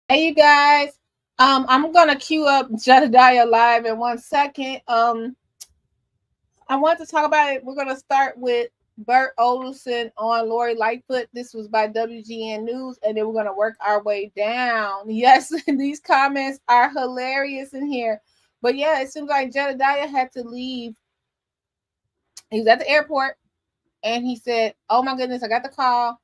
Hey, you guys. I'm gonna queue up Jedidiah live in 1 second. I want to talk about it. We're gonna start with Bert Odelson on Lori Lightfoot. This was by WGN News, and then we're gonna work our way down. Yes, these comments are hilarious in here. But yeah, it seems like Jedidiah had to leave. He was at the airport, and he said, "Oh my goodness, I got the call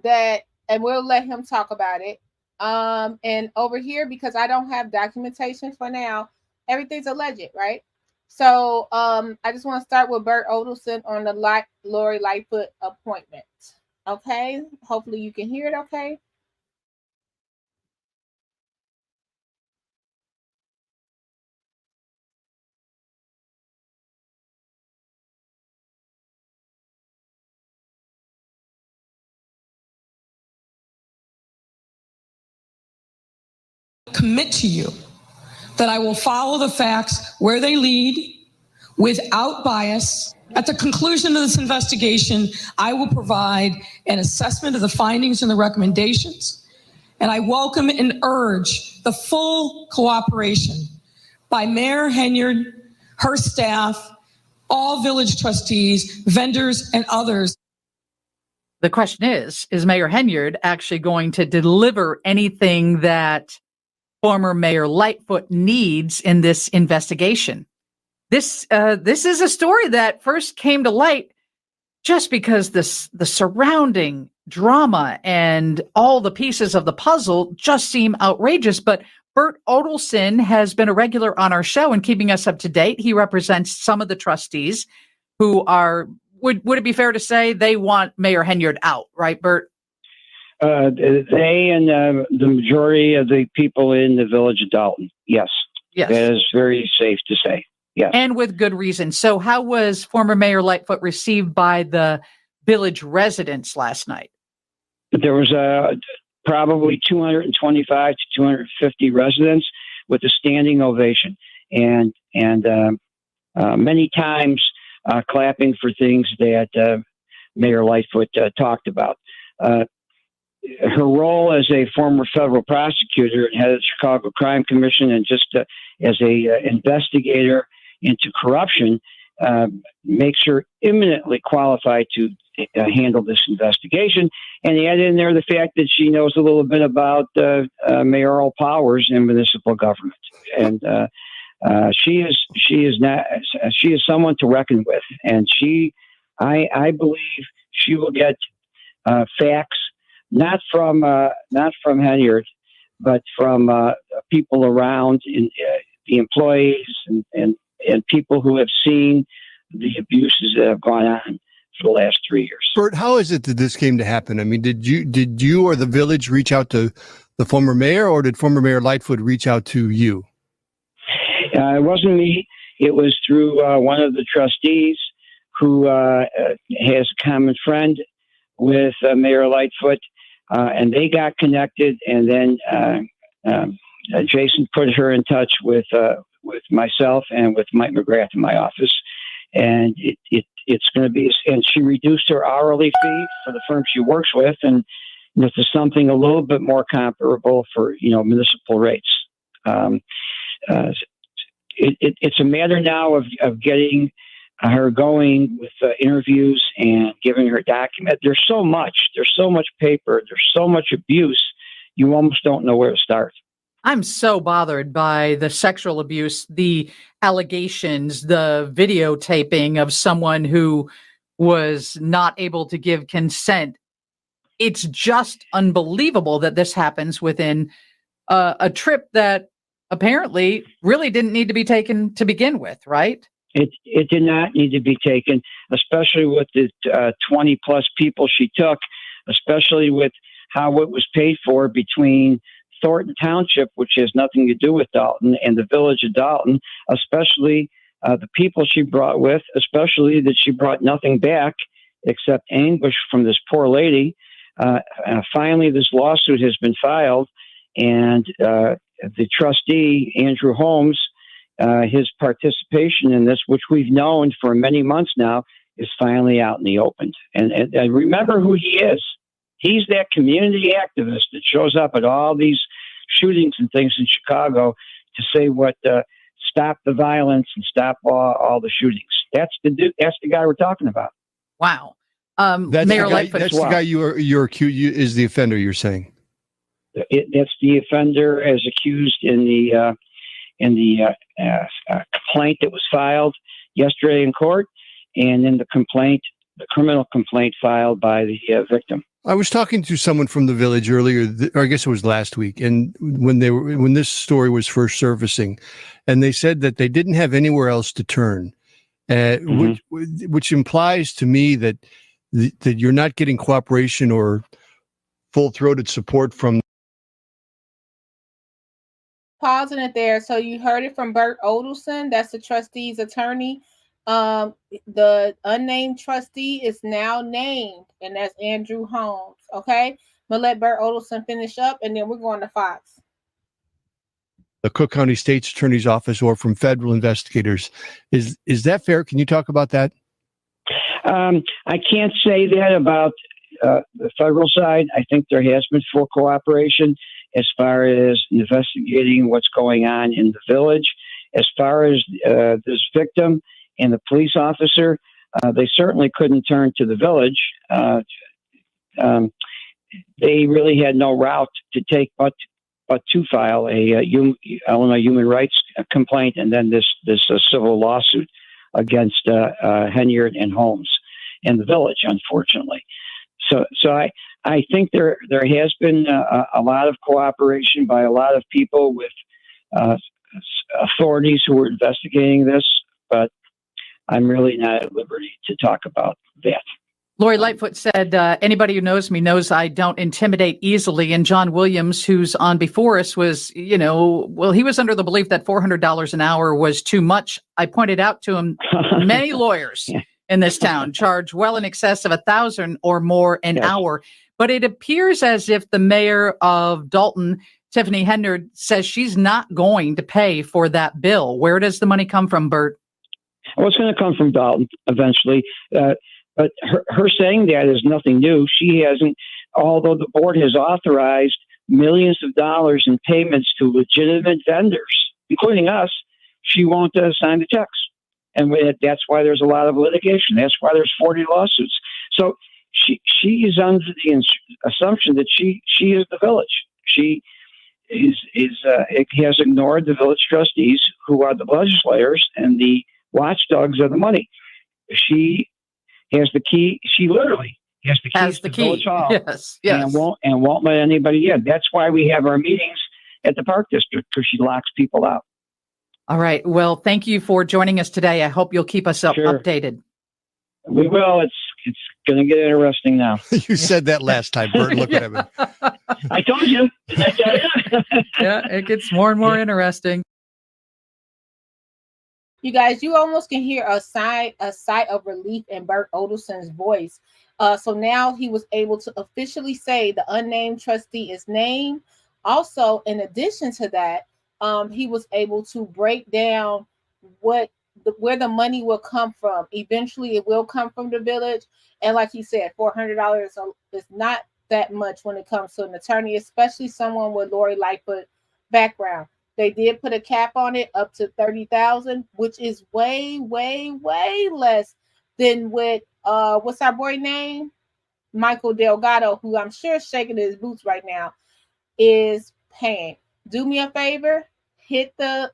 that," and we'll let him talk about it. And over here, because I don't have documentation for now, everything's alleged, right? So I just want to start with Bert Odelson on the Lori Lightfoot appointment. Okay, hopefully you can hear it. Okay. Commit to you that I will follow the facts where they lead without bias. At the conclusion of this investigation, I will provide an assessment of the findings and the recommendations, and I welcome and urge the full cooperation by Mayor Henyard, her staff, all village trustees, vendors, and others. The question is Mayor Henyard actually going to deliver anything that former Mayor Lightfoot needs in this investigation? This is a story that first came to light just because the surrounding drama and all the pieces of the puzzle just seem outrageous. But Bert Odelson has been a regular on our show and keeping us up to date. He represents some of the trustees who are, would it be fair to say they want Mayor Henyard out, right, Bert? They and the majority of the people in the village of Dalton. Yes. Yes. That is very safe to say. Yes. And with good reason. So how was former Mayor Lightfoot received by the village residents last night? There was probably 225 to 250 residents with a standing ovation and many times clapping for things that Mayor Lightfoot talked about. Her role as a former federal prosecutor and head of the Chicago Crime Commission and just as a investigator into corruption makes her eminently qualified to handle this investigation. And add in there the fact that she knows a little bit about mayoral powers in municipal government. And she is someone to reckon with. And I believe she will get facts. Not from Henyard, but from people around, the employees and people who have seen the abuses that have gone on for the last 3 years. Bert, how is it that this came to happen? I mean, did you or the village reach out to the former mayor, or did former Mayor Lightfoot reach out to you? It wasn't me. It was through one of the trustees who has a common friend with Mayor Lightfoot. And they got connected, and then Jason put her in touch with myself and with Mike McGrath in my office, and it's going to be. And she reduced her hourly fee for the firm she works with, and this is something a little bit more comparable for municipal rates. It's a matter now of getting her going with interviews and giving her document. There's so much paper. There's so much abuse. You almost don't know where to start. I'm so bothered by the sexual abuse, the allegations, the videotaping of someone who was not able to give consent. It's just unbelievable that this happens within a trip that apparently really didn't need to be taken to begin with, right? It did not need to be taken, especially with the 20 plus people she took, especially with how it was paid for between Thornton Township, which has nothing to do with Dalton, and the village of Dalton, especially the people she brought with, especially that she brought nothing back except anguish from this poor lady. Finally, this lawsuit has been filed, and the trustee, Andrew Holmes, his participation in this, which we've known for many months now, is finally out in the open. And remember who he is. He's that community activist that shows up at all these shootings and things in Chicago to say what stop the violence and stop all the shootings. That's the guy we're talking about. Wow. That's Mayor the guy, Lightfoot. that's the guy you're accused is the offender. You're saying that's the offender as accused in the complaint that was filed yesterday in court, and in the criminal complaint filed by the victim. I was talking to someone from the village earlier, or I guess it was last week, and when this story was first surfacing, and they said that they didn't have anywhere else to turn, which implies to me that that you're not getting cooperation or full-throated support from. Pausing it there. So you heard it from Bert Odelson. That's the trustee's attorney. The unnamed trustee is now named, and that's Andrew Holmes. Okay, I'm gonna let Bert Odelson finish up, and then we're going to Fox. The Cook County State's Attorney's Office or from federal investigators. Is that fair? Can you talk about that? I can't say that about the federal side. I think there has been full cooperation as far as investigating what's going on in the village. As far as this victim and the police officer, they certainly couldn't turn to the village. They really had no route to take but to file a Illinois human rights complaint and then this civil lawsuit against Henyard and Holmes and the village, unfortunately. So I think there has been a lot of cooperation by a lot of people with authorities who were investigating this, but I'm really not at liberty to talk about that. Lori Lightfoot said, anybody who knows me knows I don't intimidate easily. And John Williams, who's on before us, was, he was under the belief that $400 an hour was too much. I pointed out to him many lawyers in this town charge well in excess of $1,000 or more an hour. But it appears as if the mayor of Dalton, Tiffany Henyard, says she's not going to pay for that bill. Where does the money come from, Bert? Well, it's going to come from Dalton eventually. But her saying that is nothing new. She hasn't, although the board has authorized millions of dollars in payments to legitimate vendors, including us, she won't sign the checks. And that's why there's a lot of litigation. That's why there's 40 lawsuits. So she is under the assumption that she is the village. She has ignored the village trustees, who are the legislators and the watchdogs of the money. She has the key. She literally has the keys to Village Hall. Yes. And won't let anybody in. That's why we have our meetings at the Park District, because she locks people out. All right. Well, thank you for joining us today. I hope you'll keep us updated. We will. It's going to get interesting now. You said that last time, Bert. Look at him. I told you. Did I tell you? Yeah, it gets more and more interesting. You guys, you almost can hear a sigh of relief in Bert Odelson's voice. So now he was able to officially say the unnamed trustee is named. Also, in addition to that, he was able to break down where the money will come from. Eventually, it will come from the village. And like he said, $400 is not that much when it comes to an attorney, especially someone with Lori Lightfoot background. They did put a cap on it up to $30,000, which is way, way, way less than what what's our boy name? Michael Delgado, who I'm sure is shaking his boots right now, is paying. Do me a favor, hit the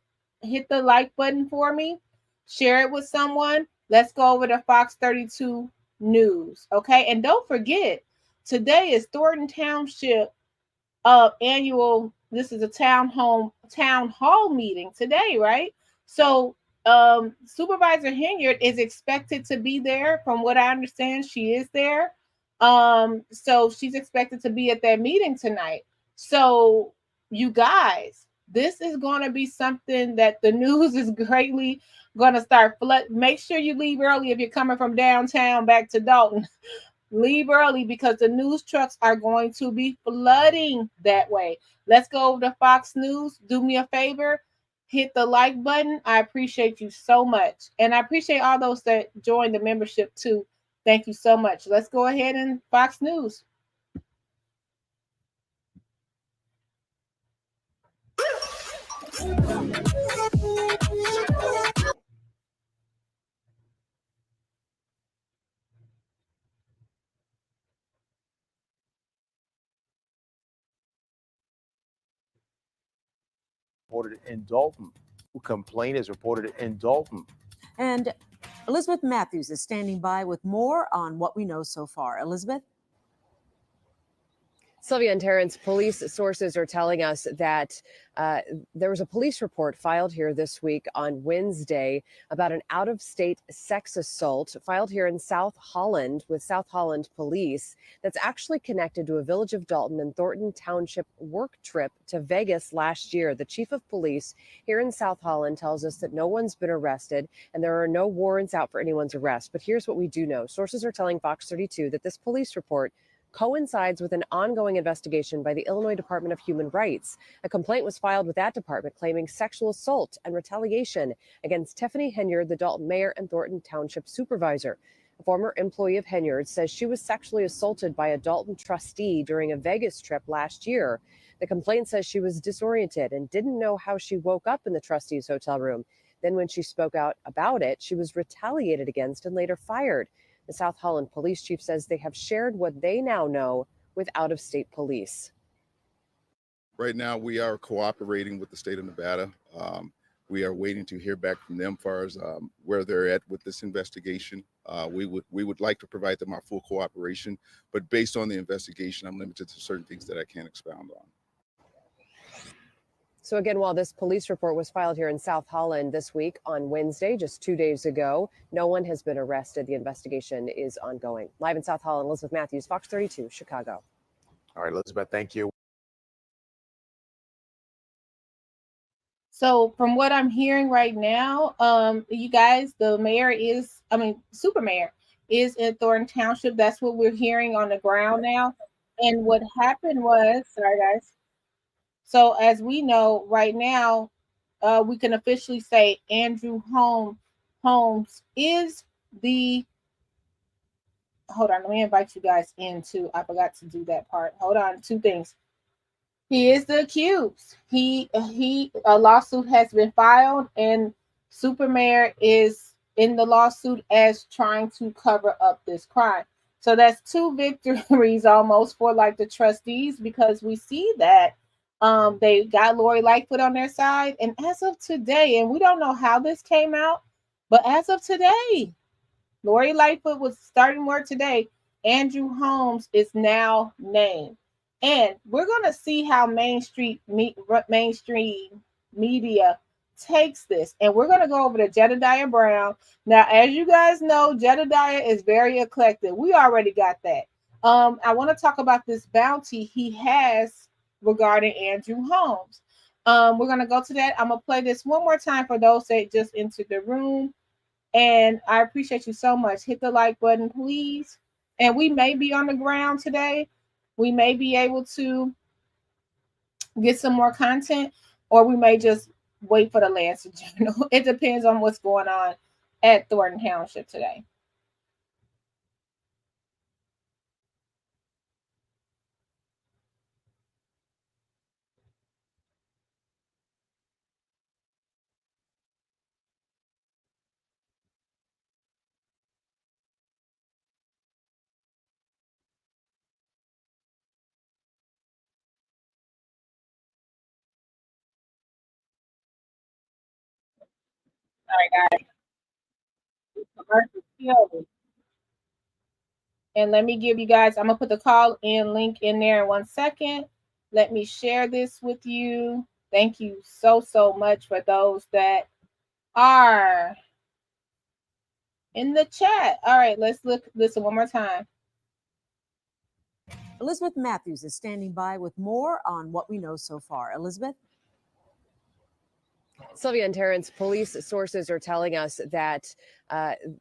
like button for me, share it with someone. Let's go over to Fox 32 News, okay? And don't forget, today is Thornton Township annual. This is a town hall meeting today, right? So Supervisor Henyard is expected to be there. From what I understand, she is there. So she's expected to be at that meeting tonight. So you guys, this is going to be something that the news is greatly going to start Make sure you leave early if you're coming from downtown back to Dalton. Leave early, because the news trucks are going to be flooding that way. Let's go over to Fox News. Do me a favor, hit the like button. I appreciate you so much. And I appreciate all those that joined the membership too. Thank you so much. Let's go ahead and Fox News. Reported in Dalton. Complaint is reported in Dalton. And Elizabeth Matthews is standing by with more on what we know so far. Elizabeth? Sylvia and Terrence, police sources are telling us that there was a police report filed here this week on Wednesday about an out-of-state sex assault filed here in South Holland with South Holland police that's actually connected to a Village of Dalton and Thornton Township work trip to Vegas last year. The chief of police here in South Holland tells us that no one's been arrested and there are no warrants out for anyone's arrest. But here's what we do know. Sources are telling Fox 32 that this police report coincides with an ongoing investigation by the Illinois Department of Human Rights. A complaint was filed with that department claiming sexual assault and retaliation against Tiffany Henyard, the Dalton mayor and Thornton Township supervisor. A former employee of Henyard says she was sexually assaulted by a Dalton trustee during a Vegas trip last year. The complaint says she was disoriented and didn't know how she woke up in the trustee's hotel room. Then when she spoke out about it, she was retaliated against and later fired. The South Holland police chief says they have shared what they now know with out-of-state police. Right now, we are cooperating with the state of Nevada. We are waiting to hear back from them as far as where they're at with this investigation. We would like to provide them our full cooperation, but based on the investigation, I'm limited to certain things that I can't expound on. So again, while this police report was filed here in South Holland this week on Wednesday, just 2 days ago, no one has been arrested. The investigation is ongoing. Live in South Holland, Elizabeth Matthews, Fox 32, Chicago. All right, Elizabeth, thank you. So from what I'm hearing right now, you guys, super mayor is in Thornton Township. That's what we're hearing on the ground now. And what happened was, sorry guys. So as we know right now, we can officially say Andrew Holmes is the, hold on, let me invite you guys in too. I forgot to do that part. Hold on, two things. He is the accused. A lawsuit has been filed and Supermayor is in the lawsuit as trying to cover up this crime. So that's two victories almost for like the trustees, because we see that they got Lori Lightfoot on their side. And as of today, and we don't know how this came out, but as of today, Lori Lightfoot was starting work today. Andrew Holmes is now named. And we're going to see how mainstream media takes this. And we're going to go over to Jedidiah Brown. Now, as you guys know, Jedidiah is very eclectic. We already got that. I want to talk about this bounty he has regarding Andrew Holmes. We're going to go to that. I'm going to play this one more time for those that just entered the room. And I appreciate you so much. Hit the like button, please. And we may be on the ground today. We may be able to get some more content, or we may just wait for the Lancet Journal. It depends on what's going on at Thornton Township today. And let me give you guys, I'm going to put the call in link in there in 1 second. Let me share this with you. Thank you so much for those that are in the chat. All right, let's listen one more time. Elizabeth Matthews is standing by with more on what we know so far. Elizabeth? Sylvia and Terrence, police sources are telling us that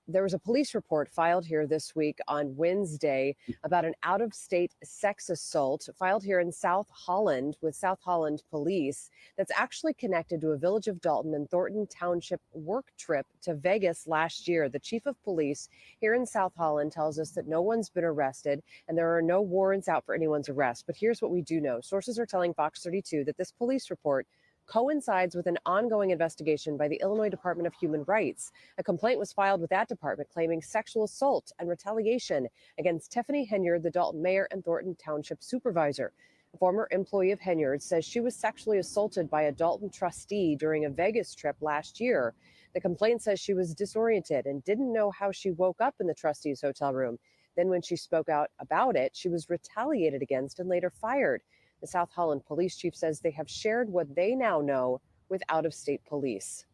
there was a police report filed here this week on Wednesday about an out-of-state sex assault filed here in South Holland with South Holland police that's actually connected to a Village of Dalton and Thornton Township work trip to Vegas last year. The chief of police here in South Holland tells us that no one's been arrested and there are no warrants out for anyone's arrest. But here's what we do know. Sources are telling Fox 32 that this police report coincides with an ongoing investigation by the Illinois Department of Human Rights. A complaint was filed with that department claiming sexual assault and retaliation against Tiffany Henyard, the Dalton mayor and Thornton Township supervisor. A former employee of Henyard says she was sexually assaulted by a Dalton trustee during a Vegas trip last year. The complaint says she was disoriented and didn't know how she woke up in the trustee's hotel room. Then when she spoke out about it, she was retaliated against and later fired. The South Holland police chief says they have shared what they now know with out-of-state police.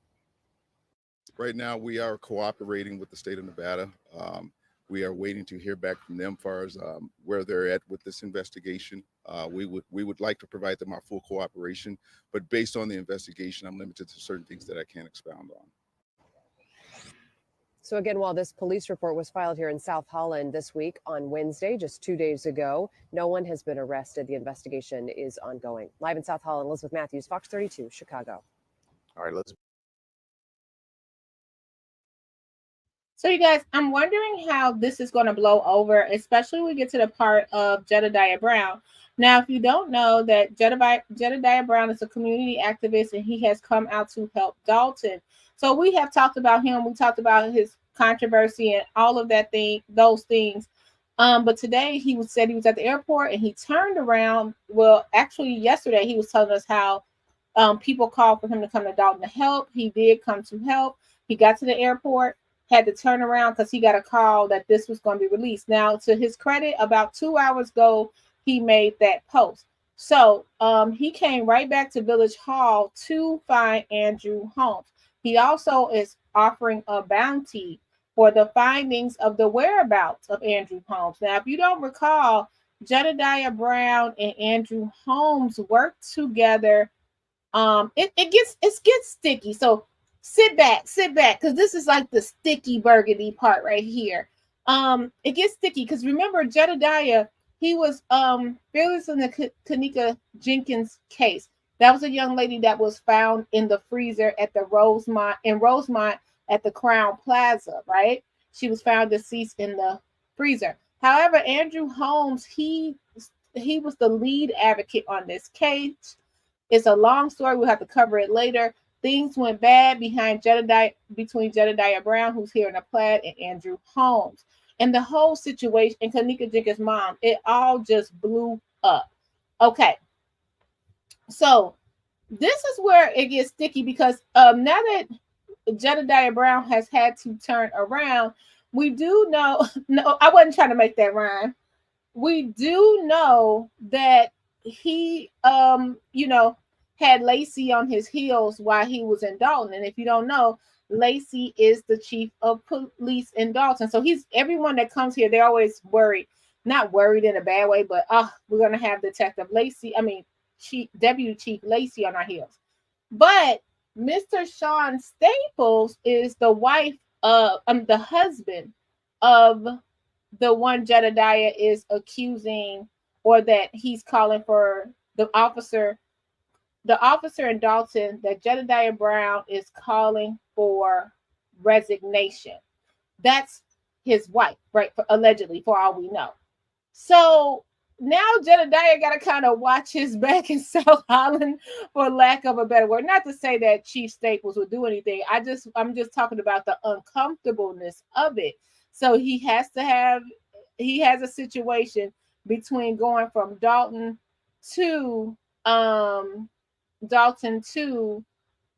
Right now, we are cooperating with the state of Nevada. We are waiting to hear back from them as far as where they're at with this investigation. We would like to provide them our full cooperation, but based on the investigation, I'm limited to certain things that I can't expound on. So again, while this police report was filed here in South Holland this week on Wednesday, just 2 days ago, no one has been arrested. The investigation is ongoing. Live in South Holland, Elizabeth Matthews, Fox 32, Chicago. All right, let's. So you guys, I'm wondering how this is going to blow over, especially when we get to the part of Jedidiah Brown. Now, if you don't know that Jedidiah Brown is a community activist and he has come out to help Dalton. So we have talked about him. We talked about his controversy and all of those things. But today said he was at the airport and he turned around. Well, actually yesterday he was telling us how people called for him to come to Dalton to help. He did come to help. He got to the airport, had to turn around because he got a call that this was going to be released. Now, to his credit, about 2 hours ago, he made that post. So he came right back to Village Hall to find Andrew Holmes. He also is offering a bounty for the findings of the whereabouts of Andrew Holmes. Now, if you don't recall, Jedidiah Brown and Andrew Holmes worked together. It gets sticky. So sit back, because this is like the sticky burgundy part right here. It gets sticky because remember, Jedidiah, he was fearless in the Kanika Jenkins case. That was a young lady that was found in the freezer at the Rosemont at the Crown Plaza, right? She was found deceased in the freezer. However, Andrew Holmes, he was the lead advocate on this case. It's a long story. We'll have to cover it later. Things went bad between Jedidiah Brown, who's here in the Plaid, and Andrew Holmes. And the whole situation, and Kanika Jenkins' mom, it all just blew up. Okay. So this is where it gets sticky because now that Jedidiah Brown has had to turn around, we do know, no, I wasn't trying to make that rhyme. We do know that he, had Lacey on his heels while he was in Dalton. And if you don't know, Lacey is the chief of police in Dalton. So everyone that comes here, they're always worried, not worried in a bad way, but we're going to have Deputy Chief Lacey on our heels. But Mr. Sean Staples is the husband of the one Jedidiah is accusing, or that he's calling for the officer in Dalton that Jedidiah Brown is calling for resignation. That's his wife, right? Allegedly, for all we know. So now Jedidiah got to kind of watch his back in South Holland, for lack of a better word. Not to say that Chief Staples would do anything. I'm just talking about the uncomfortableness of it. So he has a situation between going from Dalton to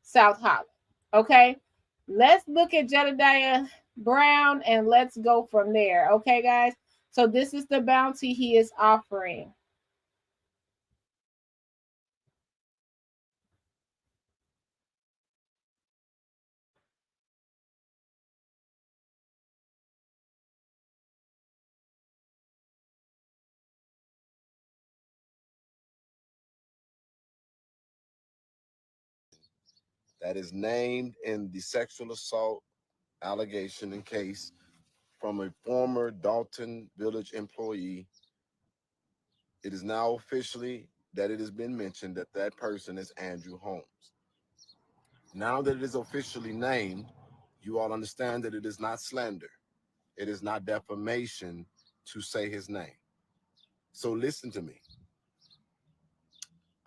South Holland. Okay, let's look at Jedidiah Brown and let's go from there. Okay, guys. So this is the bounty he is offering. That is named in the sexual assault allegation and case from a former Dalton Village employee. It is now officially that it has been mentioned that that person is Andrew Holmes. Now that it is officially named, you all understand that it is not slander. It is not defamation to say his name. So listen to me.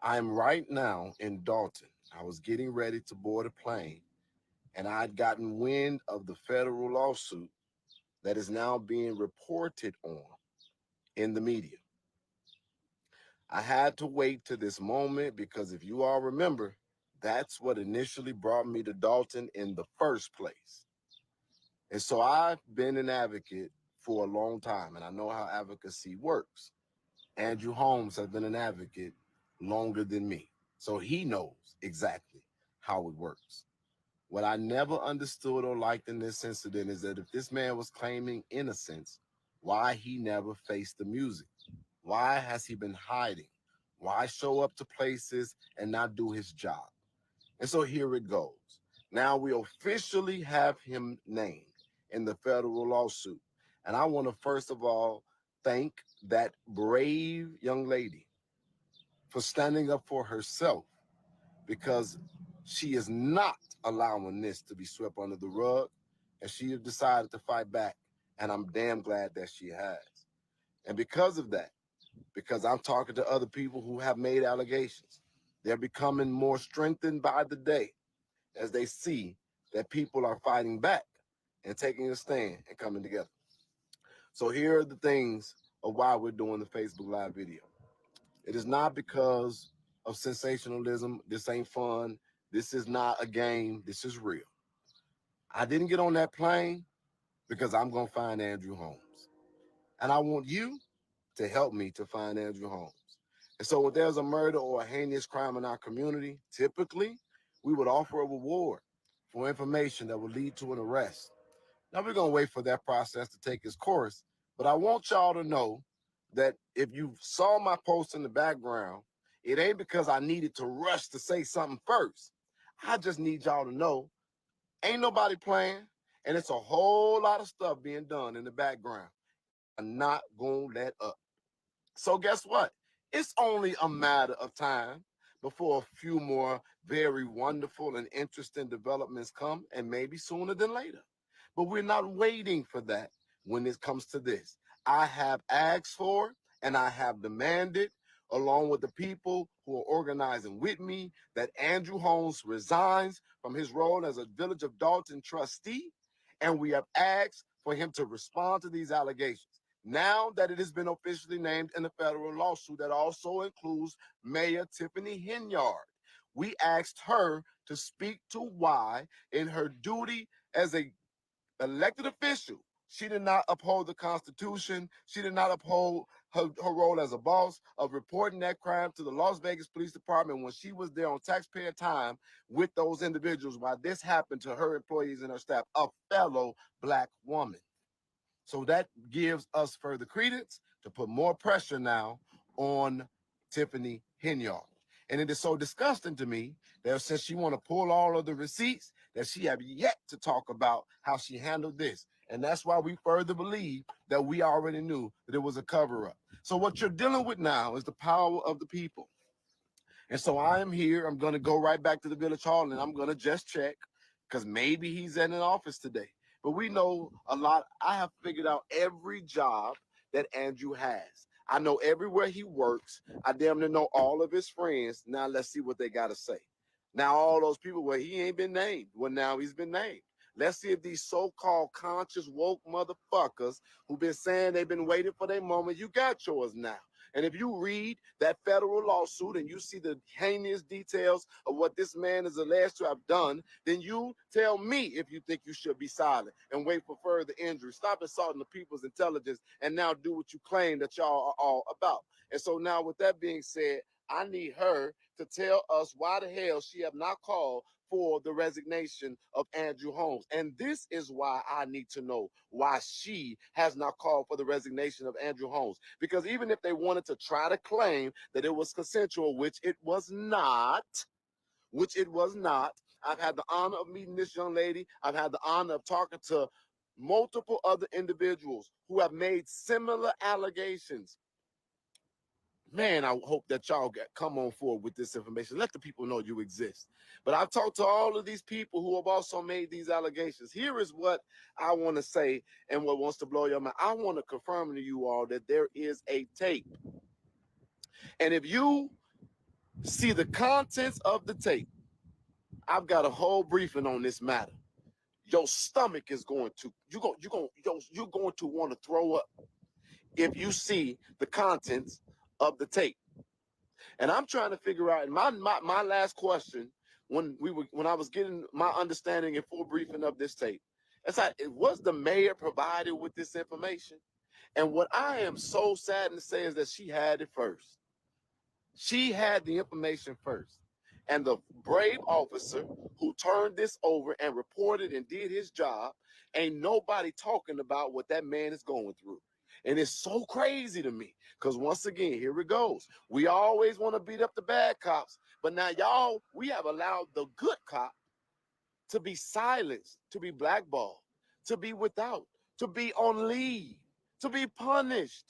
I am right now in Dalton. I was getting ready to board a plane, and I'd gotten wind of the federal lawsuit that is now being reported on in the media. I had to wait to this moment because if you all remember, that's what initially brought me to Dalton in the first place. And so I've been an advocate for a long time, and I know how advocacy works. Andrew Holmes has been an advocate longer than me, so he knows exactly how it works. What I never understood or liked in this incident is that if this man was claiming innocence, why he never faced the music? Why has he been hiding? Why show up to places and not do his job? And so here it goes. Now we officially have him named in the federal lawsuit. And I want to first of all thank that brave young lady for standing up for herself, because she is not allowing this to be swept under the rug, and she has decided to fight back, and I'm damn glad that she has. And because of that, because I'm talking to other people who have made allegations, they're becoming more strengthened by the day as they see that people are fighting back and taking a stand and coming together. So here are the things of why we're doing the Facebook Live video. It is not because of sensationalism. This ain't fun. This is not a game. This is real. I didn't get on that plane because I'm going to find Andrew Holmes. And I want you to help me to find Andrew Holmes. And so when there's a murder or a heinous crime in our community, typically we would offer a reward for information that would lead to an arrest. Now we're going to wait for that process to take its course. But I want y'all to know that if you saw my post in the background, it ain't because I needed to rush to say something first. I just need y'all to know ain't nobody playing, and it's a whole lot of stuff being done in the background. I'm not going to let up. So guess what? It's only a matter of time before a few more very wonderful and interesting developments come, and maybe sooner than later. But we're not waiting for that when it comes to this. I have asked for and I have demanded, along with the people who are organizing with me, that Andrew Holmes resigns from his role as a Village of Dalton trustee, and we have asked for him to respond to these allegations. Now that it has been officially named in the federal lawsuit that also includes Mayor Tiffany Henyard, we asked her to speak to why, in her duty as a elected official, she did not uphold the Constitution. She did not uphold her role as a boss of reporting that crime to the Las Vegas Police Department when she was there on taxpayer time with those individuals while this happened to her employees and her staff, a fellow Black woman. So that gives us further credence to put more pressure now on Tiffany Henyard. And it is so disgusting to me that since she want to pull all of the receipts, that she have yet to talk about how she handled this. And that's why we further believe that we already knew that it was a cover-up. So what you're dealing with now is the power of the people. And so I am here. I'm going to go right back to the Village Hall, and I'm going to just check, because maybe he's in an office today. But we know a lot. I have figured out every job that Andrew has. I know everywhere he works. I damn near know all of his friends. Now let's see what they got to say. Now all those people, well, he ain't been named. Well, now he's been named. Let's see if these so-called conscious woke motherfuckers who've been saying they've been waiting for their moment, you got yours now. And if you read that federal lawsuit and you see the heinous details of what this man is alleged to have done, then you tell me if you think you should be silent and wait for further injury. Stop insulting the people's intelligence and now do what you claim that y'all are all about. And so now with that being said, I need her to tell us why the hell she have not called for the resignation of Andrew Holmes. And this is why I need to know why she has not called for the resignation of Andrew Holmes. Because even if they wanted to try to claim that it was consensual, which it was not, I've had the honor of meeting this young lady. I've had the honor of talking to multiple other individuals who have made similar allegations. Man, I hope that y'all come on forward with this information. Let the people know you exist. But I've talked to all of these people who have also made these allegations. Here is what I want to say and what wants to blow your mind. I want to confirm to you all that there is a tape. And if you see the contents of the tape, I've got a whole briefing on this matter. Your stomach is going to you're going to want to throw up if you see the contents of the tape. And I'm trying to figure out, and my last question when I was getting my understanding and full briefing of this tape, it's like, was the mayor provided with this information? And what I am so saddened to say is that she had it first. She had the information first. And the brave officer who turned this over and reported and did his job, ain't nobody talking about what that man is going through. And it's so crazy to me because once again, here it goes. We always want to beat up the bad cops, but now y'all, we have allowed the good cop to be silenced, to be blackballed, to be without, to be on leave, to be punished.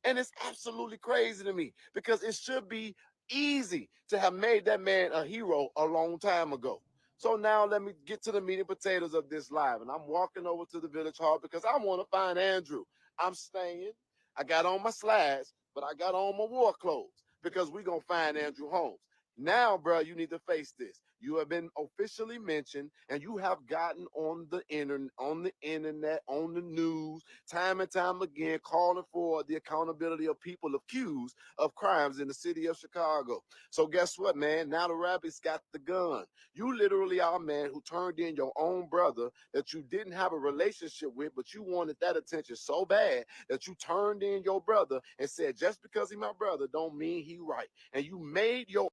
And it's absolutely crazy to me because it should be easy to have made that man a hero a long time ago. So now let me get to the meat and potatoes of this live. And I'm walking over to the village hall because I want to find Andrew. I'm staying. I got on my slides, but I got on my war clothes because we're going to find Andrew Holmes. Now, bro, you need to face this. You have been officially mentioned, and you have gotten on the internet, on the news, time and time again, calling for the accountability of people accused of crimes in the city of Chicago. So guess what, man? Now the rabbit's got the gun. You literally are a man who turned in your own brother that you didn't have a relationship with, but you wanted that attention so bad that you turned in your brother and said, just because he's my brother don't mean he right. And you made your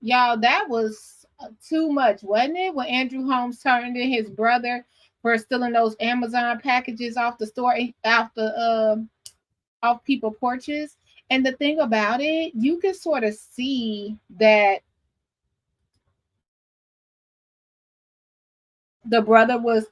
Y'all, that was too much, wasn't it? When Andrew Holmes turned in his brother for stealing those Amazon packages off the store, off people porches. And the thing about it, you can sort of see that the brother was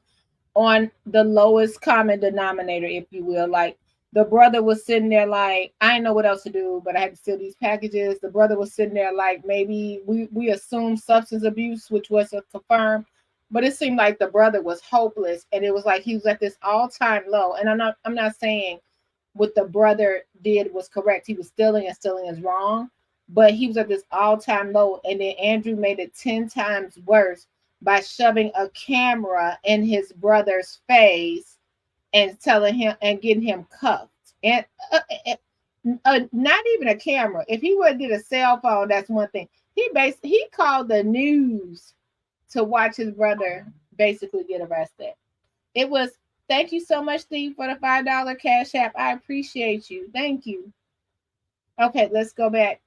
on the lowest common denominator, if you will. Like, the brother was sitting there like, I didn't know what else to do, but I had to steal these packages. The brother was sitting there like, maybe we assumed substance abuse, which was confirmed, but it seemed like the brother was hopeless, and it was like he was at this all-time low. And I'm not saying what the brother did was correct. He was stealing, and stealing is wrong, but he was at this all-time low. And then Andrew made it 10 times worse by shoving a camera in his brother's face and telling him and getting him cuffed. And not even a camera. If he would have did a cell phone, that's one thing. He called the news to watch his brother basically get arrested. It was, thank you so much, Steve, for the $5 Cash App. I appreciate you. Thank you. Okay, let's go back.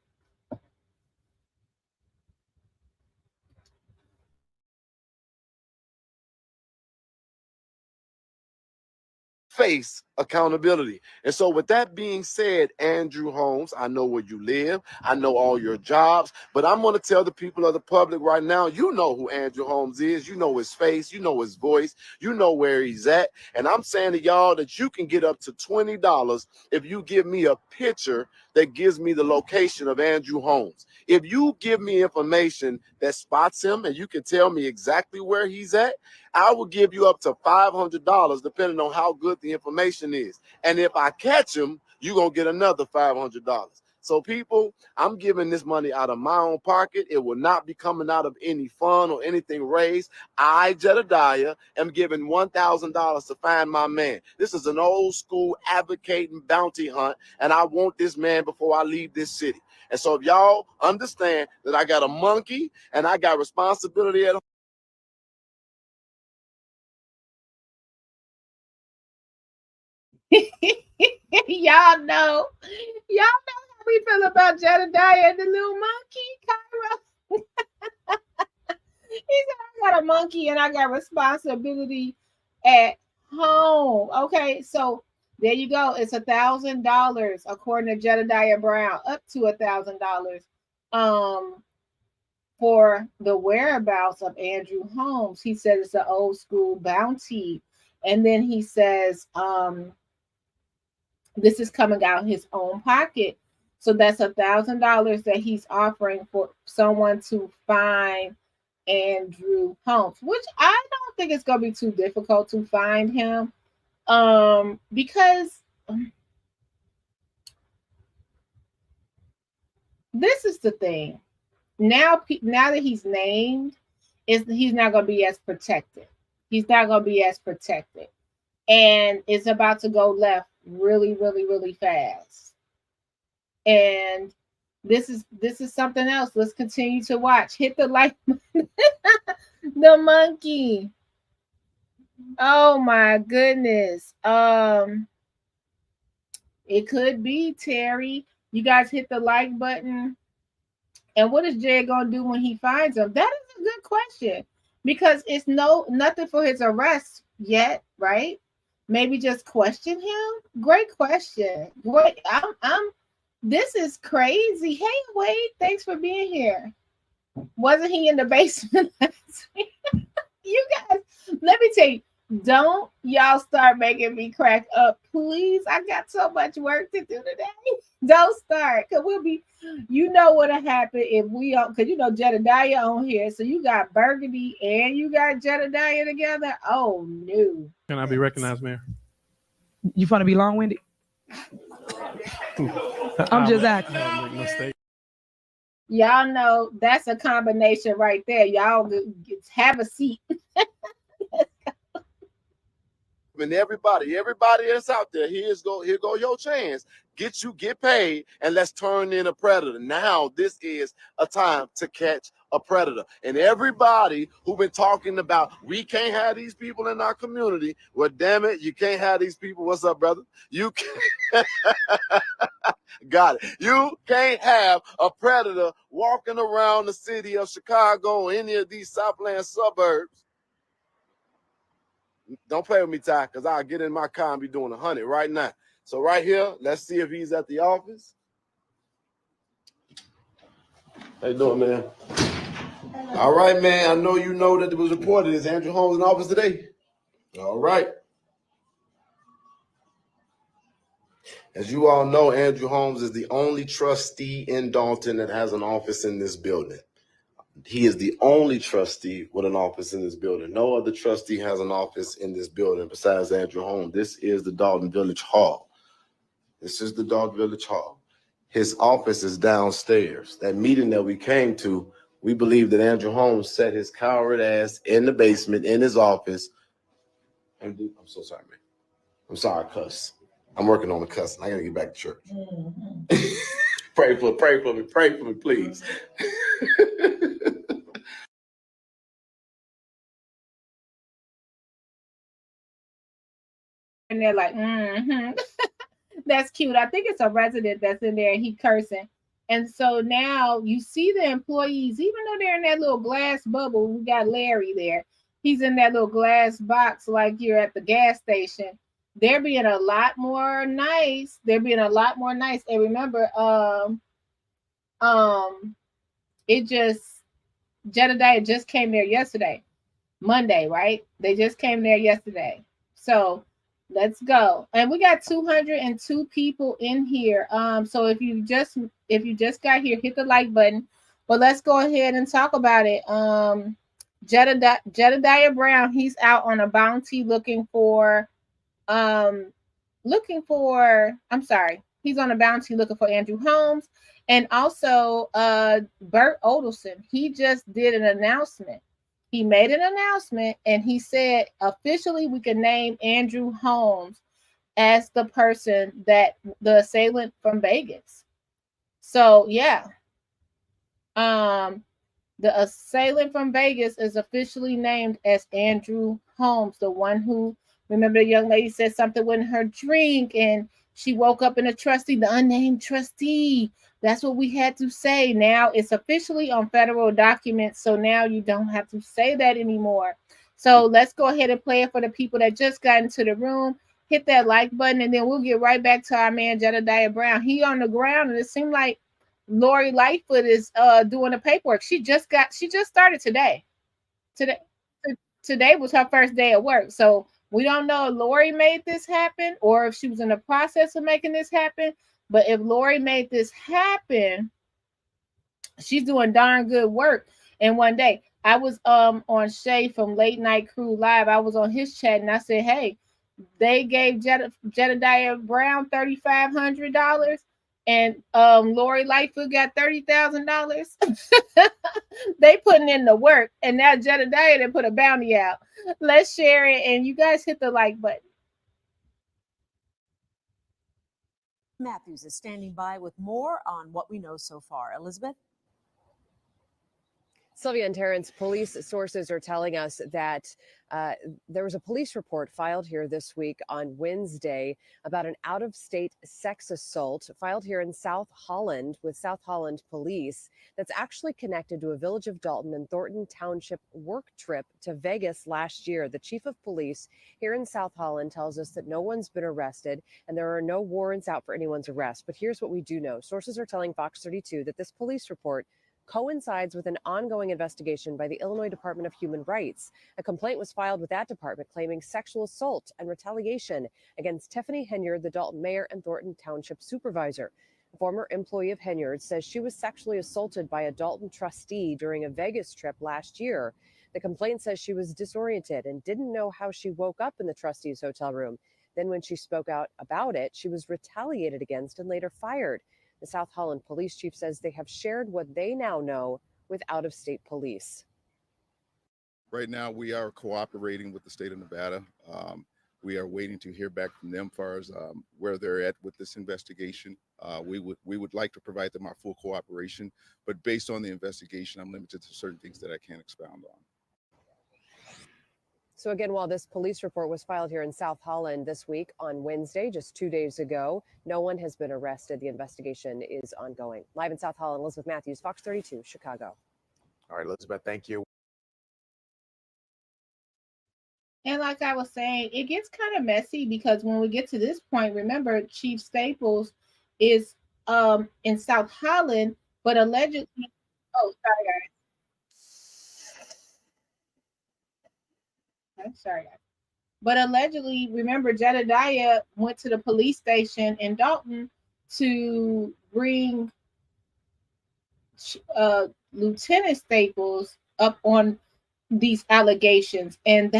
face accountability. And so with that being said, Andrew Holmes, I know where you live. I know all your jobs, but I'm going to tell the people of the public right now, you know who Andrew Holmes is. You know his face. You know his voice. You know where he's at. And I'm saying to y'all that you can get up to $20 if you give me a picture that gives me the location of Andrew Holmes. If you give me information that spots him and you can tell me exactly where he's at, I will give you up to $500 depending on how good the information is. And if I catch him, you're going to get another $500. So people, I'm giving this money out of my own pocket. It will not be coming out of any fund or anything raised. I, Jedidiah, am giving $1,000 to find my man. This is an old school advocating bounty hunt, and I want this man before I leave this city. And so if y'all understand that I got a monkey and I got responsibility at home, y'all know how we feel about Jedidiah and the little monkey, Cairo. He said, I got a monkey and I got responsibility at home. Okay, so there you go. It's $1,000 according to Jedidiah Brown, up to $1,000 for the whereabouts of Andrew Holmes. He said it's an old school bounty. And then he says this is coming out of his own pocket. So that's $1,000 that he's offering for someone to find Andrew Holmes, which I don't think it's going to be too difficult to find him, because this is the thing. now that he's named, he's not going to be as protected. He's not going to be as protected, and it's about to go left really, really, really fast. And this is something else. Let's continue to watch. Hit the like button. The monkey. Oh my goodness. It could be Terry. You guys hit the like button. And what is Jay gonna do when he finds him? That is a good question, because it's nothing for his arrest yet, right? Maybe just question him. Great question. Great. This is crazy. Hey, Wade, thanks for being here. Wasn't he in the basement last week? You guys, let me tell you, don't y'all start making me crack up, please. I got so much work to do today. Don't start, because we'll be, you know what'll happen if we don't, because you know Jedidiah on here, so you got Burgundy and you got Jedidiah together. Oh no. Can I be recognized, Mayor? You want to be long-winded? I'm just asking. Make mistake. Y'all know that's a combination right there. Y'all have a seat. And everybody that's out there, here go your chance. Get paid, and let's turn in a predator. Now this is a time to catch a predator. And everybody who been talking about we can't have these people in our community, well, damn it, you can't have these people. What's up, brother? You can't. Got it. You can't have a predator walking around the city of Chicago or any of these Southland suburbs. Don't play with me, Ty, because I'll get in my car and be doing 100 right now. So right here, let's see if he's at the office. How you doing, man? All right, man. I know you know that it was reported. Is Andrew Holmes in office today? All right. As you all know, Andrew Holmes is the only trustee in Dalton that has an office in this building. He is the only trustee with an office in this building. No other trustee has an office in this building besides Andrew Holmes. This is the Dalton Village Hall. This is the Dalton Village Hall. His office is downstairs. That meeting that we came to, we believe that Andrew Holmes set his coward ass in the basement in his office. I'm so sorry, man. I'm sorry, cuss. I'm working on the cussing. I gotta get back to church. Mm-hmm. Pray for me, please. And they're like, that's cute. I think it's a resident that's in there and he cursing. And so now you see the employees, even though they're in that little glass bubble, we got Larry there. He's in that little glass box like you're at the gas station. They're being a lot more nice. And remember, Jedidiah just came there yesterday, Monday, right? They just came there yesterday. So let's go. And we got 202 people in here. So if you just got here, hit the like button. But let's go ahead and talk about it. Jedidiah Brown, he's out on a bounty he's on a bounty looking for Andrew Holmes. And also Bert Odelson, he just did an announcement. He made an announcement and he said, officially, we can name Andrew Holmes as the person that the assailant from Vegas. So yeah, the assailant from Vegas is officially named as Andrew Holmes, the one who, remember the young lady said something with her drink and she woke up in the unnamed trustee. That's what we had to say. Now it's officially on federal documents. So now you don't have to say that anymore. So let's go ahead and play it for the people that just got into the room. Hit that like button and then we'll get right back to our man, Jedidiah Brown. He on the ground and it seemed like Lori Lightfoot is doing the paperwork. She just started today. Today was her first day at work. So we don't know if Lori made this happen or if she was in the process of making this happen. But if Lori made this happen, she's doing darn good work. And one day I was on Shay from Late Night Crew Live. I was on his chat and I said, hey, they gave Jedidiah Brown $3,500. and Lori Lightfoot got $30,000. They putting in the work, and now Jedidiah they put a bounty out. Let's share it, and you guys hit the like button. Matthews is standing by with more on what we know so far. Elizabeth? Sylvia and Terrence, police sources are telling us that there was a police report filed here this week on Wednesday about an out-of-state sex assault filed here in South Holland with South Holland police that's actually connected to a Village of Dalton and Thornton Township work trip to Vegas last year. The chief of police here in South Holland tells us that no one's been arrested and there are no warrants out for anyone's arrest. But here's what we do know. Sources are telling Fox 32 that this police report coincides with an ongoing investigation by the Illinois Department of Human Rights. A complaint was filed with that department claiming sexual assault and retaliation against Tiffany Henyard, the Dalton mayor and Thornton Township supervisor. A former employee of Henyard says she was sexually assaulted by a Dalton trustee during a Vegas trip last year. The complaint says she was disoriented and didn't know how she woke up in the trustee's hotel room. Then when she spoke out about it, she was retaliated against and later fired. The South Holland police chief says they have shared what they now know with out-of-state police. Right now, we are cooperating with the state of Nevada. We are waiting to hear back from them as far as where they're at with this investigation. We would like to provide them our full cooperation, but based on the investigation, I'm limited to certain things that I can't expound on. So again, while this police report was filed here in South Holland this week on Wednesday, just 2 days ago, no one has been arrested. The investigation is ongoing. Live in South Holland, Elizabeth Matthews, Fox 32, Chicago. All right, Elizabeth, thank you. And like I was saying, it gets kind of messy because when we get to this point, remember Chief Staples is in South Holland, but allegedly, oh, sorry guys. I'm sorry, guys. But allegedly, remember, Jedidiah went to the police station in Dalton to bring Lieutenant Staples up on these allegations, and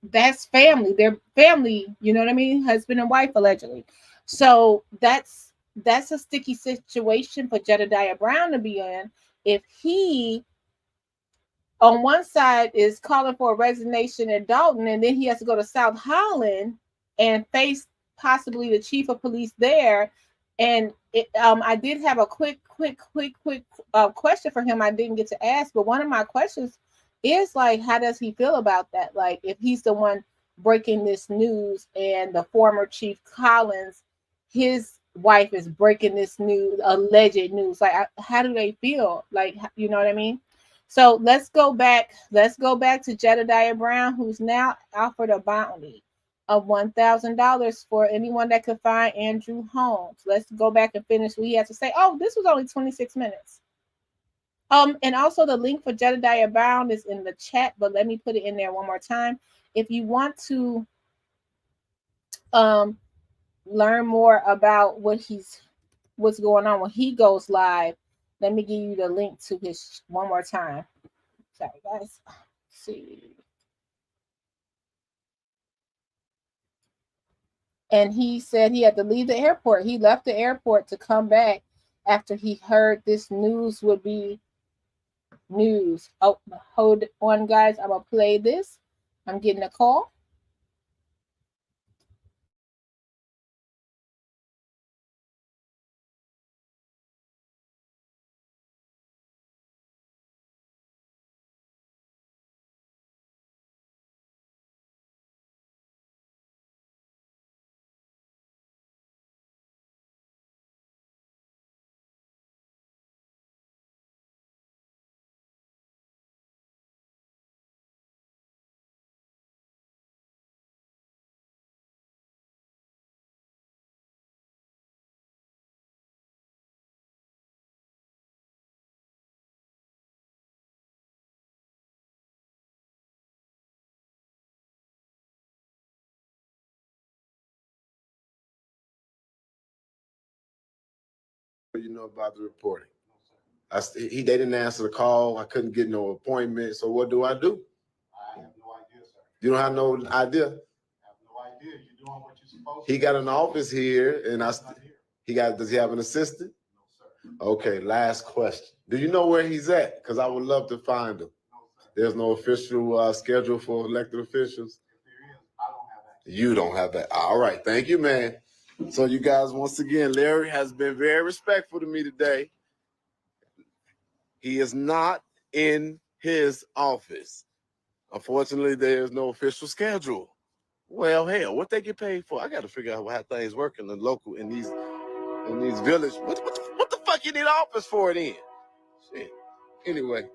that's family. Their family, you know what I mean, husband and wife allegedly. So that's a sticky situation for Jedidiah Brown to be in if he on one side is calling for a resignation in Dalton, and then he has to go to South Holland and face possibly the chief of police there. And I did have a quick question for him I didn't get to ask, but one of my questions is like, how does he feel about that? Like, if he's the one breaking this news and the former Chief Collins, his wife is breaking this news, alleged news, like, how do they feel? Like, you know what I mean? So let's go back to Jedidiah Brown, who's now offered a bounty of $1,000 for anyone that could find Andrew Holmes. Let's go back and finish what he has to say. Oh, this was only 26 minutes. And also the link for Jedidiah Brown is in the chat, but let me put it in there one more time. If you want to learn more about what's going on when he goes live, let me give you the link to his one more time. Sorry, guys. Let's see. And he said he had to leave the airport. He left the airport to come back after he heard this news would be news. Oh, hold on, guys. I'm going to play this. I'm getting a call. You know about the reporting. They didn't answer the call. I couldn't get no appointment. So what do? I have no idea, sir. You don't have no idea? I have no idea. You're doing what you're supposed to. He got an office here, and Does he have an assistant? Okay, last question. Do you know where he's at? Because I would love to find him. There's no official schedule for elected officials? You don't have that. All right, thank you, man. So you guys, once again, Larry has been very respectful to me today. He is not in his office. Unfortunately, there's no official schedule. Well, hell, what they get paid for? I got to figure out how things work in the local, in these villages. What the fuck you need office for then? Shit. Anyway.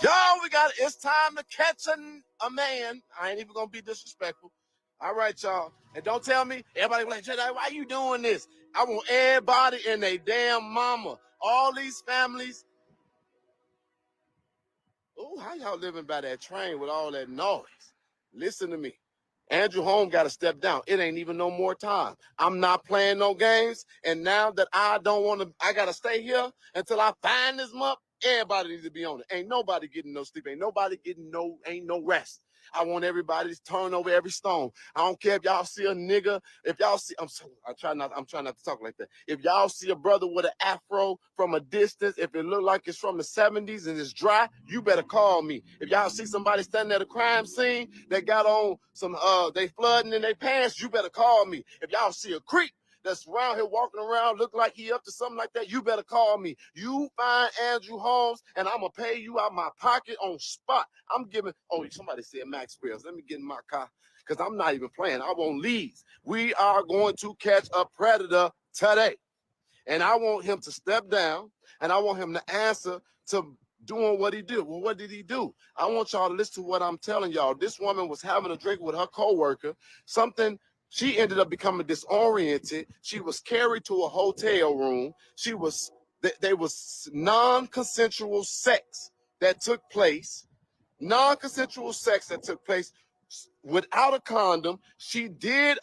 Y'all, it's time to catch a man. I ain't even gonna be disrespectful. All right, y'all. And don't tell me, everybody like, Jedi, why you doing this? I want everybody and they damn mama. All these families. Oh, how y'all living by that train with all that noise? Listen to me. Andrew Holmes got to step down. It ain't even no more time. I'm not playing no games. And now that I don't want to, I got to stay here until I find this month. Everybody needs to be on it. Ain't nobody getting no sleep. Ain't nobody getting ain't no rest. I want everybody to turn over every stone. I don't care if y'all see a nigga. If y'all see, I'm trying not to talk like that. If y'all see a brother with an afro from a distance, if it look like it's from the 70s and it's dry, you better call me. If y'all see somebody standing at a crime scene that got on some, they flooding in their pants, you better call me. If y'all see a creep that's around here walking around, look like he up to something like that, you better call me. You find Andrew Holmes, and I'm going to pay you out my pocket on spot. I'm giving, somebody said Max Wills. Let me get in my car, because I'm not even playing. I want leads. We are going to catch a predator today. And I want him to step down, and I want him to answer to doing what he did. Well, what did he do? I want y'all to listen to what I'm telling y'all. This woman was having a drink with her coworker, she ended up becoming disoriented. She was carried to a hotel room. There was non-consensual sex that took place. Non-consensual sex that took place without a condom. She did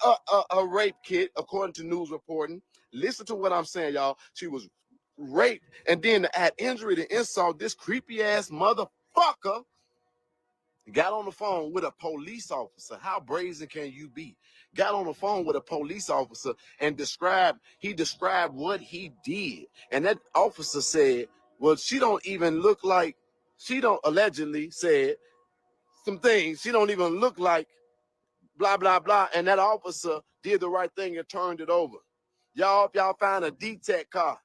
a rape kit, according to news reporting. Listen to what I'm saying, y'all. She was raped, and then to add injury to insult, this creepy ass motherfucker got on the phone with a police officer. How brazen can you be? Got on the phone with a police officer and described what he did. And that officer said, well, she don't allegedly said some things. She don't even look like blah, blah, blah. And that officer did the right thing and turned it over. Y'all, if y'all find a D-Tech car,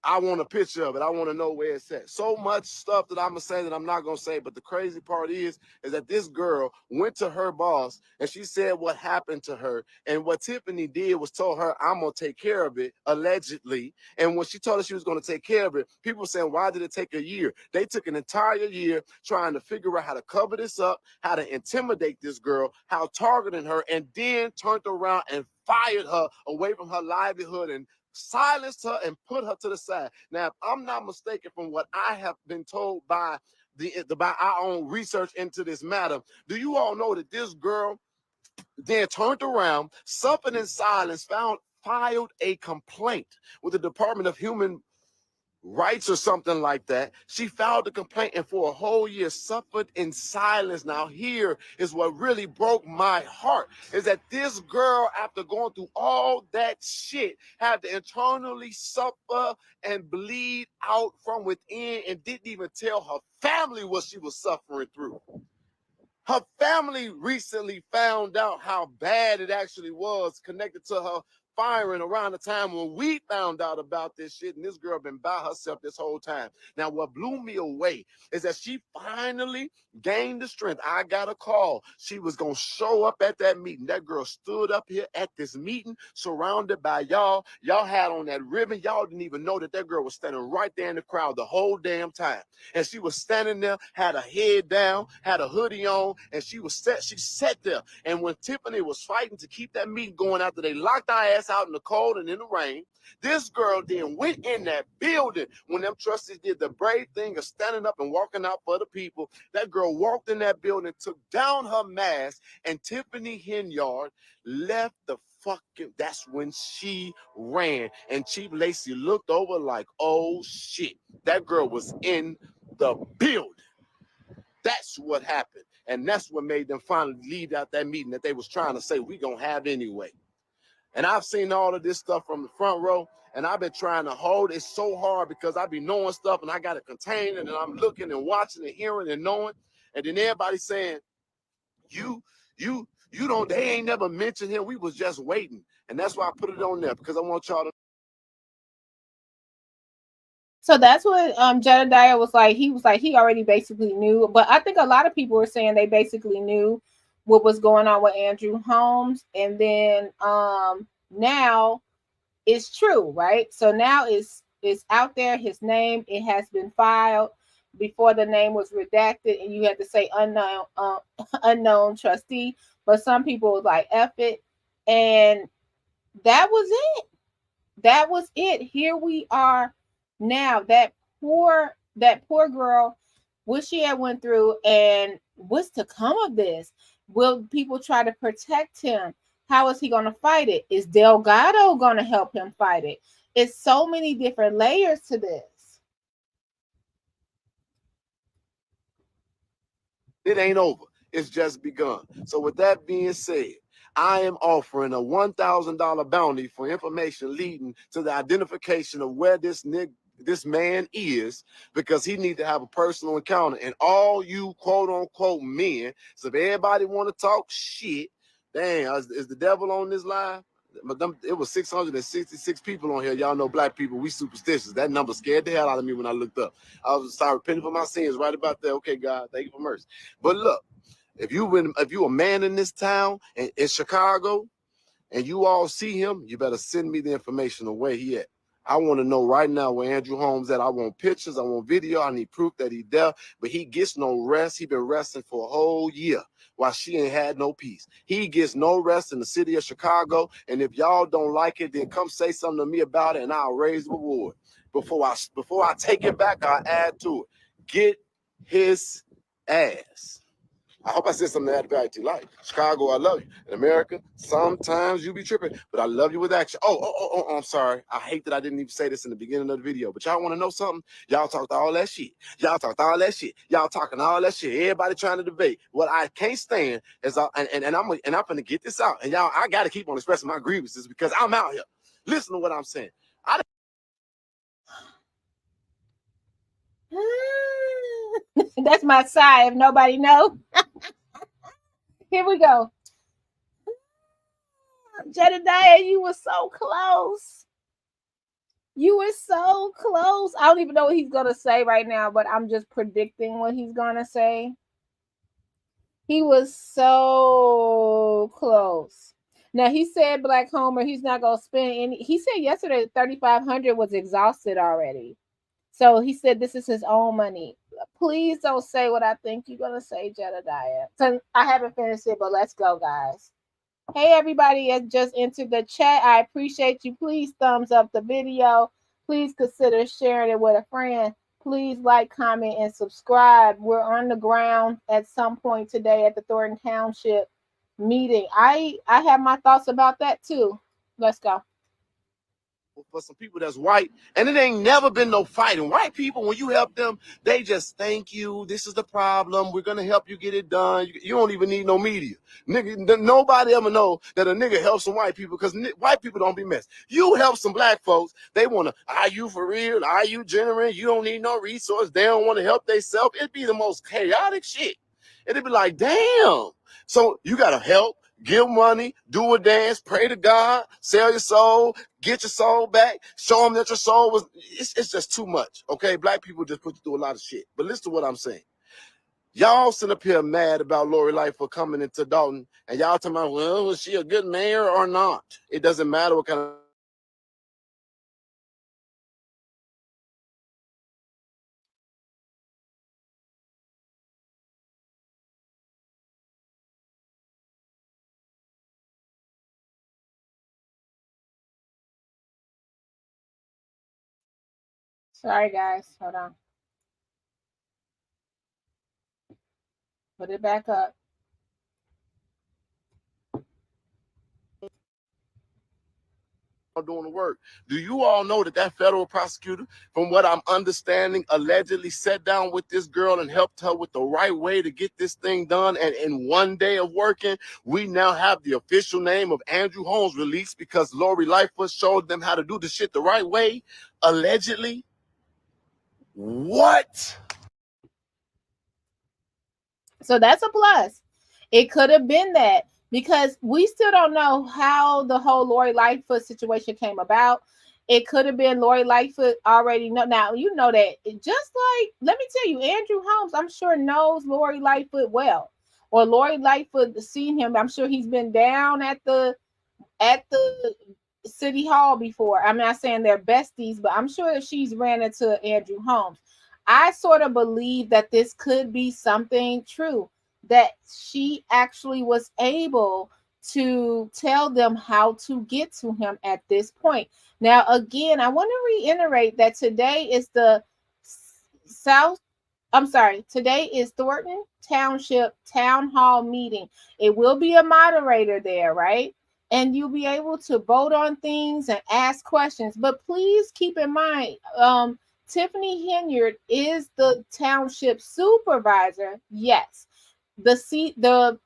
I want a picture of it. I want to know where it's at. So much stuff that I'm going to say that I'm not going to say. But the crazy part is that this girl went to her boss and she said what happened to her. And what Tiffany did was told her, I'm going to take care of it, allegedly. And when she told her she was going to take care of it, people were saying, why did it take a year? They took an entire year trying to figure out how to cover this up, how to intimidate this girl, how targeting her, and then turned around and fired her away from her livelihood and silenced her and put her to the side. Now, if I'm not mistaken from what I have been told by our own research into this matter, do you all know that this girl then turned around, suffered in silence, filed a complaint with the Department of Human Rights or something like that? She filed a complaint and for a whole year suffered in silence. Now here is what really broke my heart, is that this girl, after going through all that shit, had to internally suffer and bleed out from within and didn't even tell her family what she was suffering through. Her family recently found out how bad it actually was, connected to her firing around the time when we found out about this shit, and this girl been by herself this whole time. Now, what blew me away is that she finally gained the strength. I got a call. She was going to show up at that meeting. That girl stood up here at this meeting, surrounded by y'all. Y'all had on that ribbon. Y'all didn't even know that girl was standing right there in the crowd the whole damn time. And she was standing there, had her head down, had a hoodie on, and she sat there. And when Tiffany was fighting to keep that meeting going after they locked our ass out in the cold and in the rain, this girl then went in that building when them trustees did the brave thing of standing up and walking out for the people. That girl walked in that building, took down her mask, and Tiffany Henyard left the fucking, that's when she ran. And Chief Lacey looked over like, oh shit, that girl was in the building. That's what happened. And that's what made them finally leave out that meeting that they was trying to say we gonna have anyway. And I've seen all of this stuff from the front row, and I've been trying to hold it so hard because I be knowing stuff and I got it contained, and I'm looking and watching and hearing and knowing. And then everybody saying, you don't, they ain't never mentioned him. We was just waiting. And that's why I put it on there, because I want y'all to. So that's what Jedidiah was like. He was like, he already basically knew. But I think a lot of people were saying they basically knew what was going on with Andrew Holmes. And then now it's true, right? So now it's out there, his name, it has been filed. Before, the name was redacted and you had to say unknown unknown trustee. But some people was like, F it. And that was it. That was it. Here we are now. That poor girl, what she had went through, and what's to come of this? Will people try to protect him? How is he going to fight it? Is Delgado going to help him fight it? It's so many different layers to this. It ain't over. It's just begun. So with that being said, I am offering a $1,000 bounty for information leading to the identification of where this man is, because he need to have a personal encounter. And all you quote unquote men, so if everybody want to talk shit, damn, is the devil on this live? It was 666 people on here. Y'all know black people, we superstitious. That number scared the hell out of me when I looked up. I was sorry, repenting for my sins right about there. Okay, God, thank you for mercy. But look, if you a man in this town in Chicago and you all see him, you better send me the information of where he at. I want to know right now where Andrew Holmes at. I want pictures. I want video. I need proof that he there. But he gets no rest. He been resting for a whole year while she ain't had no peace. He gets no rest in the city of Chicago. And if y'all don't like it, then come say something to me about it, and I'll raise the reward. Before I take it back, I'll add to it. Get his ass. I hope I said something to add value to life. Chicago, I love you. In America, sometimes you be tripping, but I love you with action. Oh, I'm sorry. I hate that I didn't even say this in the beginning of the video, but y'all want to know something? Y'all talked all that shit. Y'all talked all that shit. Y'all talking all that shit. Everybody trying to debate. What I can't stand is, I'm gonna get this out. And y'all, I got to keep on expressing my grievances because I'm out here. Listen to what I'm saying. That's my sigh if nobody know. Here we go. Jedidiah, you were so close. You were so close. I don't even know what he's going to say right now, but I'm just predicting what he's going to say. He was so close. Now, he said Black Homer, he's not going to spend any. He said yesterday $3,500 was exhausted already. So he said this is his own money. Please don't say what I think you're going to say, Jedidiah. So I haven't finished it, but let's go, guys. Hey, everybody that just entered the chat. I appreciate you. Please thumbs up the video. Please consider sharing it with a friend. Please like, comment, and subscribe. We're on the ground at some point today at the Thornton Township meeting. I have my thoughts about that too. Let's go. For some people that's white, and it ain't never been no fighting. White people, when you help them, they just thank you. This is the problem. We're gonna help you get it done. You don't even need no media. Nigga, nobody ever know that a nigga helps some white people, because white people don't be messed. You help some black folks, they wanna, are you for real? Are you genuine? You don't need no resource. They don't want to help themselves. It'd be the most chaotic shit. It'd be like, damn. So you gotta help. Give money, do a dance, pray to God, sell your soul, get your soul back, show them that your soul was, it's just too much, okay? Black people just put you through a lot of shit. But listen to what I'm saying. Y'all sit up here mad about Lori Lightfoot coming into Dalton, and y'all talking about, well, was she a good mayor or not? It doesn't matter what kind of. Sorry, guys. Hold on. Put it back up. doing the work. Do you all know that that federal prosecutor, from what I'm understanding, allegedly sat down with this girl and helped her with the right way to get this thing done? And in one day of working, we now have the official name of Andrew Holmes released because Lori Lightfoot showed them how to do the shit the right way, allegedly. What? So that's a plus. It could have been that, because we still don't know how the whole Lori Lightfoot situation came about. It could have been Lori Lightfoot already know. Now, you know that, just like, let me tell you, Andrew Holmes, I'm sure, knows Lori Lightfoot well. Or Lori Lightfoot seen him. I'm sure he's been down at the city hall before. I'm not saying they're besties, but I'm sure that she's ran into Andrew Holmes. I sort of believe that this could be something true, that she actually was able to tell them how to get to him at this point. Now, again, I want to reiterate that today is today is Thornton Township Town Hall meeting. It will be a moderator there, right? And you'll be able to vote on things and ask questions. But please keep in mind, Tiffany Henyard is the township supervisor. Yes. The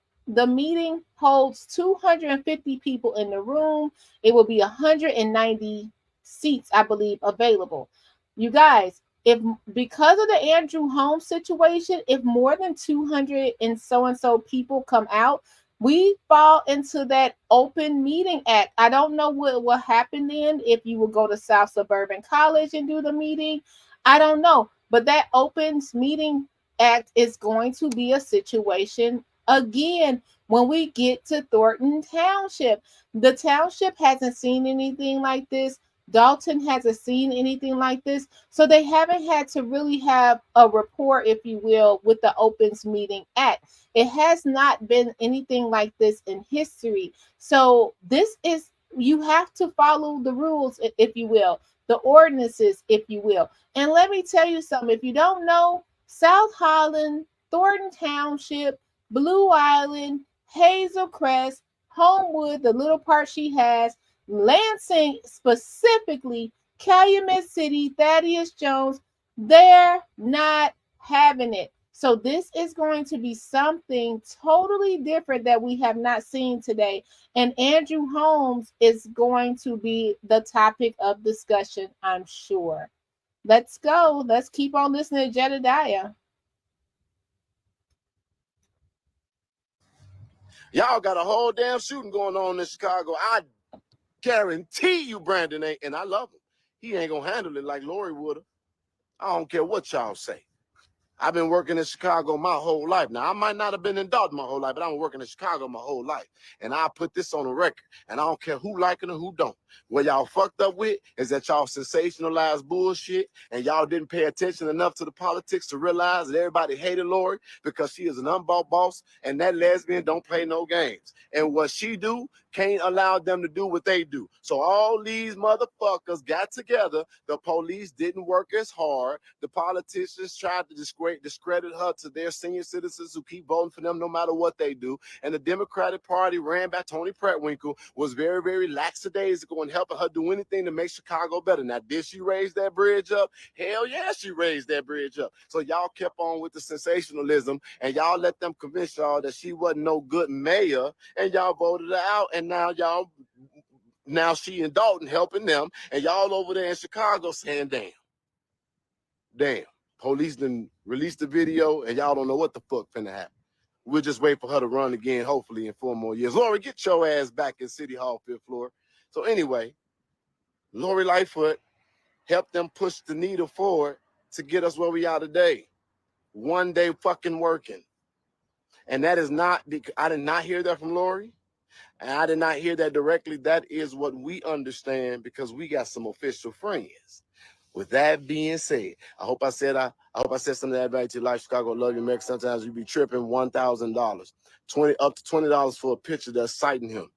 meeting holds 250 people in the room. It will be 190 seats, I believe, available. You guys, if because of the Andrew Holmes situation, if more than 200 and so people come out, we fall into that open meeting act. I don't know what will happen then if you will go to South Suburban College and do the meeting. I don't know. But that open meeting act is going to be a situation again when we get to Thornton Township. The township hasn't seen anything like this. Dalton hasn't seen anything like this. So they haven't had to really have a rapport, if you will, with the Opens Meeting Act. It has not been anything like this in history. So this is, you have to follow the rules, if you will, the ordinances, if you will. And let me tell you something. If you don't know, South Holland, Thornton Township, Blue Island, Hazel Crest, Homewood, the little part she has, Lansing specifically, Calumet City, Thaddeus Jones, they're not having it. So this is going to be something totally different that we have not seen today. And Andrew Holmes is going to be the topic of discussion, I'm sure. Let's go. Let's keep on listening to Jedidiah. Y'all got a whole damn shooting going on in Chicago. I guarantee you Brandon ain't, and I love him, he ain't gonna handle it like Lori would have. I don't care what y'all say. I've been working in Chicago my whole life. Now, I might not have been in Dalton my whole life, but I've been working in Chicago my whole life. And I put this on the record, and I don't care who like it or who don't. What y'all fucked up with is that y'all sensationalized bullshit, and y'all didn't pay attention enough to the politics to realize that everybody hated Lori because she is an unbought boss, and that lesbian don't play no games. And what she do can't allow them to do what they do. So all these motherfuckers got together. The police didn't work as hard. The politicians tried to discredit her to their senior citizens who keep voting for them no matter what they do. And the Democratic Party, ran by Tony Prettwinkle, was very, very lackadaisical in helping her do anything to make Chicago better. Now, did she raise that bridge up? Hell yeah, she raised that bridge up. So y'all kept on with the sensationalism, and y'all let them convince y'all that she wasn't no good mayor, and y'all voted her out. And now she and Dalton helping them, and y'all over there in Chicago saying, damn, police done released the video, and y'all don't know what the fuck finna happen. We'll just wait for her to run again, hopefully in 4 more years. Lori, get your ass back in City Hall, 5th floor. So anyway, Lori Lightfoot helped them push the needle forward to get us where we are today. One day fucking working. And that is not, I did not hear that from Lori. And I did not hear that directly. That is what we understand because we got some official friends. With that being said, I hope I said something that value to your life. Chicago, love you, America. Sometimes you be tripping. $1,000, up to $20 for a picture that's citing him.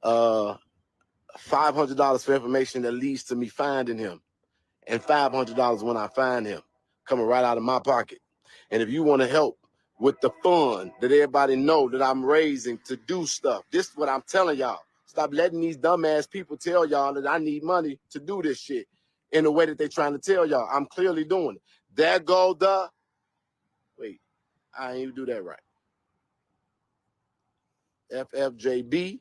$500 for information that leads to me finding him, and $500 when I find him, coming right out of my pocket. And if you want to help with the fund that everybody know that I'm raising to do stuff, this is what I'm telling y'all. Stop letting these dumbass people tell y'all that I need money to do this shit in the way that they're trying to tell y'all. I'm clearly doing it. There go the... Wait, I ain't even do that right. FFJB.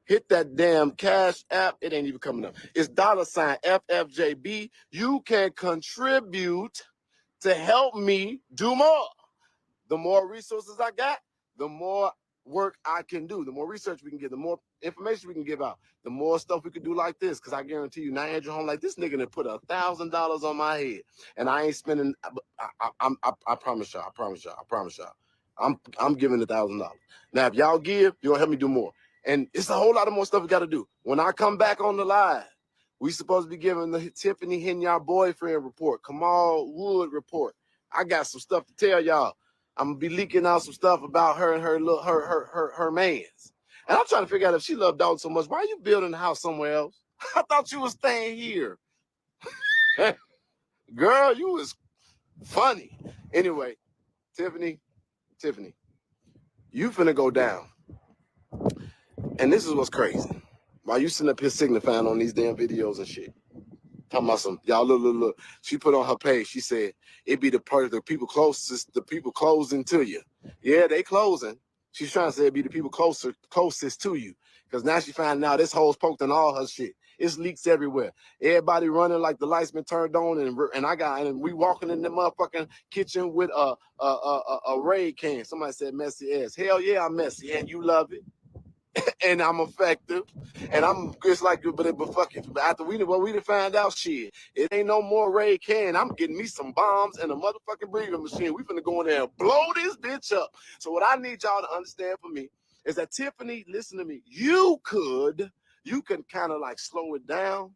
Hit that damn Cash App. It ain't even coming up. It's $ FFJB. You can contribute to help me do more. The more resources I got, the more work I can do. The more research we can get, the more information we can give out, the more stuff we can do like this. Because I guarantee you, now Andrew Holmes, like this nigga that put $1,000 on my head, and I ain't spending. I promise y'all. I promise y'all. I promise y'all. I'm giving $1,000. Now, if y'all give, you're gonna help me do more. And it's a whole lot of more stuff we got to do. When I come back on the live, we supposed to be giving the Tiffany Henyard boyfriend report, Kamal Wood report. I got some stuff to tell y'all. I'm gonna be leaking out some stuff about her and her mans. And I'm trying to figure out if she loved Dalton so much. Why are you building a house somewhere else? I thought you was staying here. Girl, you was funny. Anyway, Tiffany, you finna go down. And this is what's crazy. While you sitting up here signifying on these damn videos and shit. Talking about some, y'all look. She put on her page, she said, it be the people closest, the people closing to you. Yeah, they closing. She's trying to say it be the people closest to you. Because now she finding out this hole's poked in all her shit. It's leaks everywhere. Everybody running like the lights been turned on, and we walking in the motherfucking kitchen with a Raid can. Somebody said messy ass. Hell yeah, I'm messy, and you love it. And I'm effective, and I'm just like you, but fuck it. After we done find out, shit, it ain't no more Ray can. I'm getting me some bombs and a motherfucking breathing machine. We finna go in there and blow this bitch up. So what I need y'all to understand for me is that Tiffany, listen to me. You can kind of like slow it down.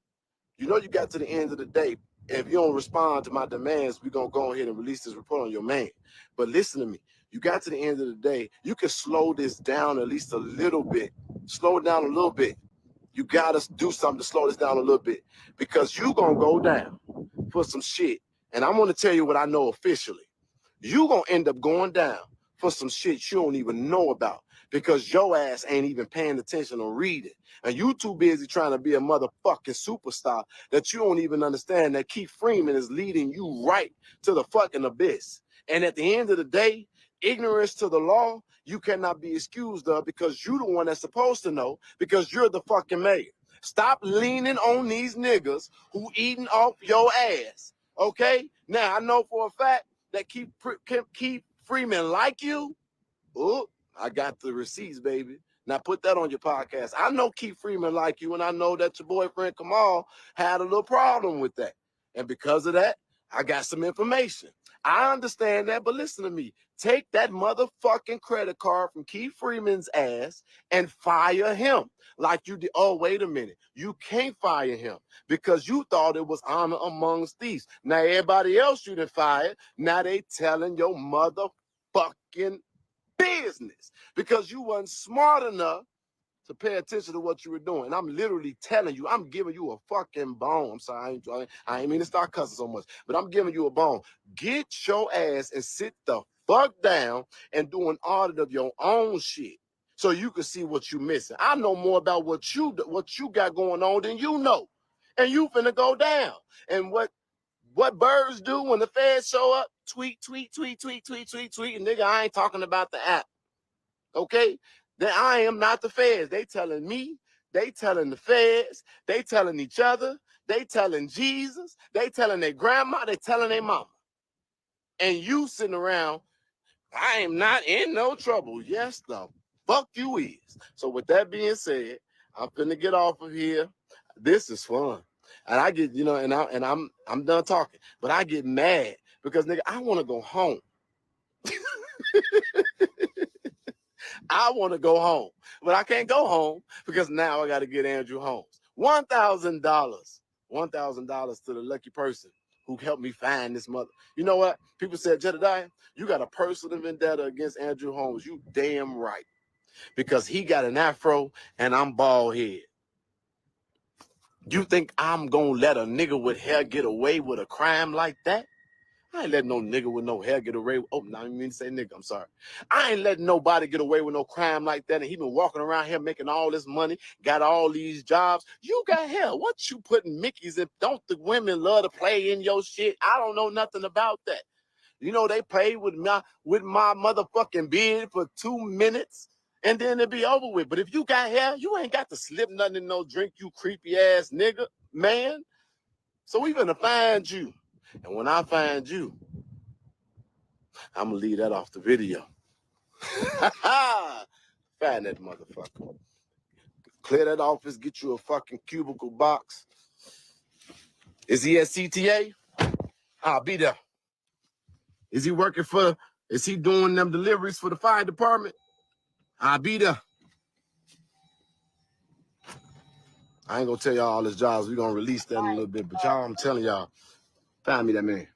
You know, you got to the end of the day. If you don't respond to my demands, we're gonna go ahead and release this report on your man. But listen to me. You got to the end of the day, you can slow this down at least a little bit. Slow it down a little bit. You got to do something to slow this down a little bit because you going to go down for some shit. And I'm going to tell you what I know officially. You going to end up going down for some shit you don't even know about because your ass ain't even paying attention or reading. And you too busy trying to be a motherfucking superstar that you don't even understand that Keith Freeman is leading you right to the fucking abyss. And at the end of the day, ignorance to the law, you cannot be excused of because you're the one that's supposed to know because you're the fucking mayor. Stop leaning on these niggas who eating off your ass, okay? Now, I know for a fact that Keith Freeman like you. Oh, I got the receipts, baby. Now put that on your podcast. I know Keith Freeman like you, and I know that your boyfriend Kamal had a little problem with that. And because of that, I got some information. I understand that, but listen to me. Take that motherfucking credit card from Keith Freeman's ass and fire him like you did. Oh, wait a minute. You can't fire him because you thought it was honor amongst thieves. Now, everybody else you done fired, now they telling your motherfucking business because you wasn't smart enough to pay attention to what you were doing. And I'm literally telling you, I'm giving you a fucking bone. I'm sorry, I ain't mean to start cussing so much, but I'm giving you a bone. Get your ass and sit the fuck down and do an audit of your own shit so you can see what you're missing. I know more about what you got going on than you know. And you finna go down. And what birds do when the feds show up? Tweet. And nigga, I ain't talking about the app. Okay? Then I am not the feds. They telling me, they telling the feds, they telling each other, they telling Jesus, they telling their grandma, they telling their mama. And you sitting around, I am not in no trouble. Yes, the fuck you is. So with that being said, I'm finna get off of here. This is fun. And I get, and I'm done talking, but I get mad because nigga, I want to go home. I want to go home, but I can't go home because now I got to get Andrew Holmes. $1,000 to the lucky person who helped me find this mother. You know what? People said, Jedidiah, you got a personal vendetta against Andrew Holmes. You damn right. Because he got an afro and I'm bald head. You think I'm going to let a nigga with hair get away with a crime like that? I ain't letting no nigga with no hair get away with, oh, no, I didn't mean to say nigga, I'm sorry. I ain't letting nobody get away with no crime like that. And he been walking around here making all this money, got all these jobs. You got hair. What you putting Mickeys in? Don't the women love to play in your shit? I don't know nothing about that. You know, they play with my motherfucking beard for 2 minutes and then it be over with. But if you got hair, you ain't got to slip nothing in no drink, you creepy ass nigga, man. So we gonna find you. And when I find you, I'm gonna leave that off the video. Find that motherfucker. Clear that office, get you a fucking cubicle box. Is he at CTA? I'll be there. Is he doing them deliveries for the fire department? I'll be there. I ain't gonna tell y'all all his jobs. We're gonna release that in a little bit. But y'all, I'm telling y'all, find me that man.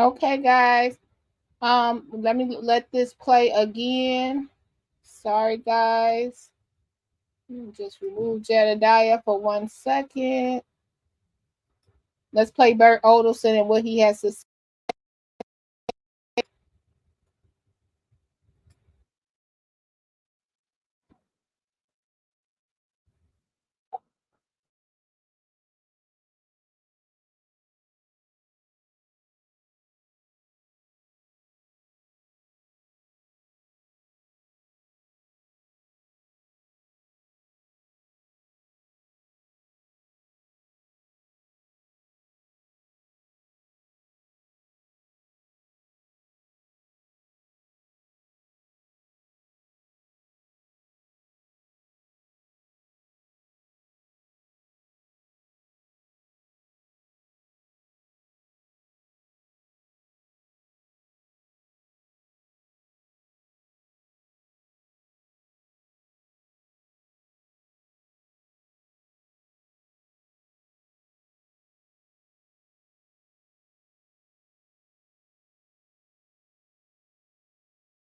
Okay, guys. Let this play again. Sorry, guys. Just remove Jedidiah for 1 second. Let's play Bert Odelson and what he has to say.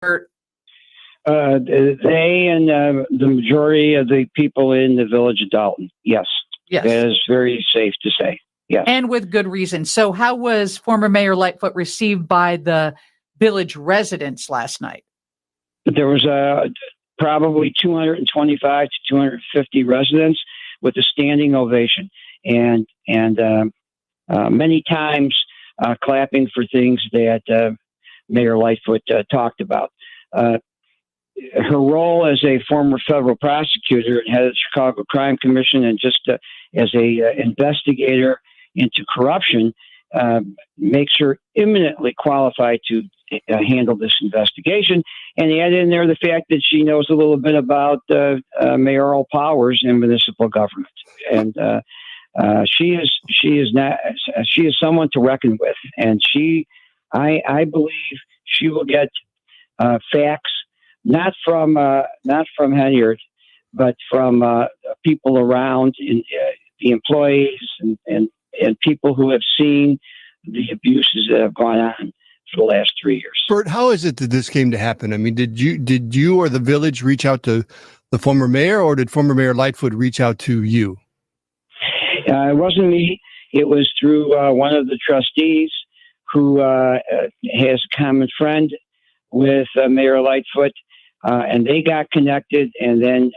They and the majority of the people in the village of Dalton. Yes. Yes. That is very safe to say. Yes. And with good reason. So how was former Mayor Lightfoot received by the village residents last night? There was probably 225 to 250 residents with a standing ovation, and many times clapping for things that Mayor Lightfoot talked about. Her role as a former federal prosecutor and head of the Chicago Crime Commission, and just as a investigator into corruption, makes her eminently qualified to handle this investigation. And add in there the fact that she knows a little bit about mayoral powers in municipal government, and she is someone to reckon with. And I believe she will get facts not from Henyard, but from people around, the employees and people who have seen the abuses that have gone on for the last 3 years. Bert, how is it that this came to happen? I mean, did you or the village reach out to the former mayor, or did former Mayor Lightfoot reach out to you? It wasn't me. It was through one of the trustees who has a common friend with Mayor Lightfoot, and they got connected. And then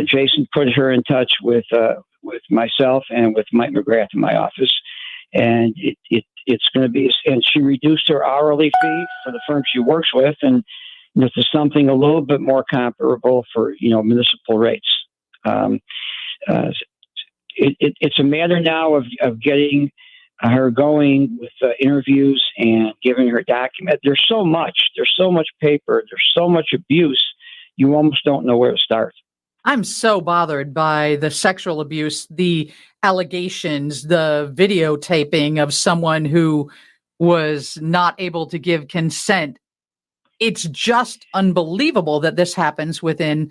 Jason put her in touch with myself and with Mike McGrath in my office, and it's going to be. And she reduced her hourly fee for the firm she works with, and to something a little bit more comparable for municipal rates. It's a matter now of getting her going with interviews and giving her document. There's so much paper. There's so much abuse. You almost don't know where to start. I'm so bothered by the sexual abuse, the allegations, the videotaping of someone who was not able to give consent it's just unbelievable that this happens within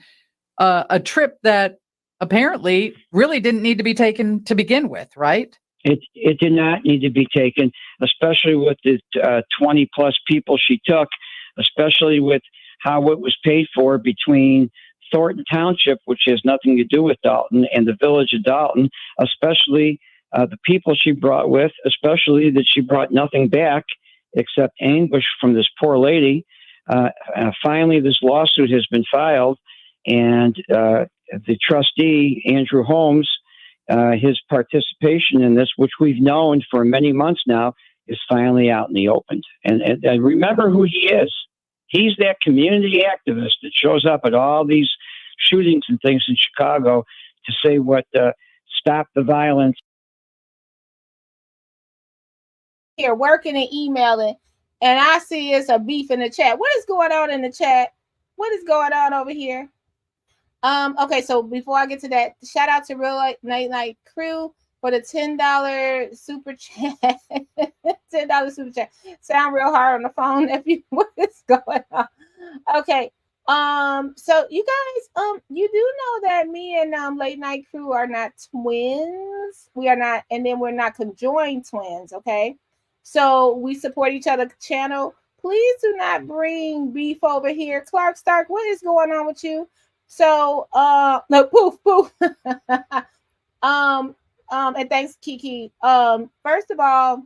a trip that apparently really didn't need to be taken to begin with, right? It did not need to be taken, especially with the 20 plus people she took, especially with how it was paid for between Thornton Township, which has nothing to do with Dalton, and the village of Dalton, especially the people she brought with, especially that she brought nothing back except anguish from this poor lady. Finally, this lawsuit has been filed, and the trustee, Andrew Holmes, his participation in this, which we've known for many months now, is finally out in the open. And remember who he is. He's that community activist that shows up at all these shootings and things in Chicago to say what stop the violence. Here working and emailing, and I see it's a beef in the chat. What is going on in the chat? What is going on over here? Okay, so before I get to that, shout out to Real Night Crew for the $10 super chat. $10 super chat. Sound real hard on the phone if you what is going on. Okay. So you guys, you do know that me and Late Night Crew are not twins. We are not, and then we're not conjoined twins, okay? So we support each other's channel. Please do not bring beef over here. Clark Stark, what is going on with you? So no, poof. And thanks, Kiki. First of all,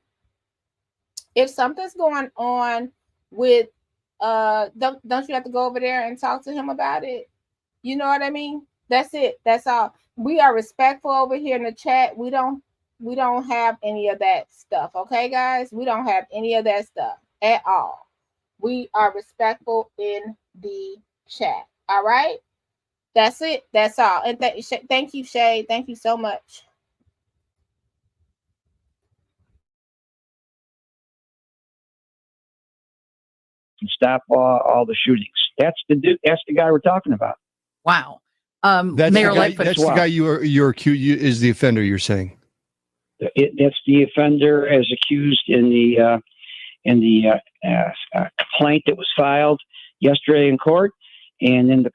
if something's going on with don't you have to go over there and talk to him about it? You know what I mean? That's it. That's all. We are respectful over here in the chat. We don't have any of that stuff. Okay, guys? We don't have any of that stuff at all. We are respectful in the chat. All right? That's it. That's all. And thank you, Shay. Thank you so much. And stop all the shootings. That's the guy we're talking about. Wow. That's Mayor the guy, Lightfoot. that's the guy you're accused is the offender. You're saying that's the offender as accused in the complaint that was filed yesterday in court, and in the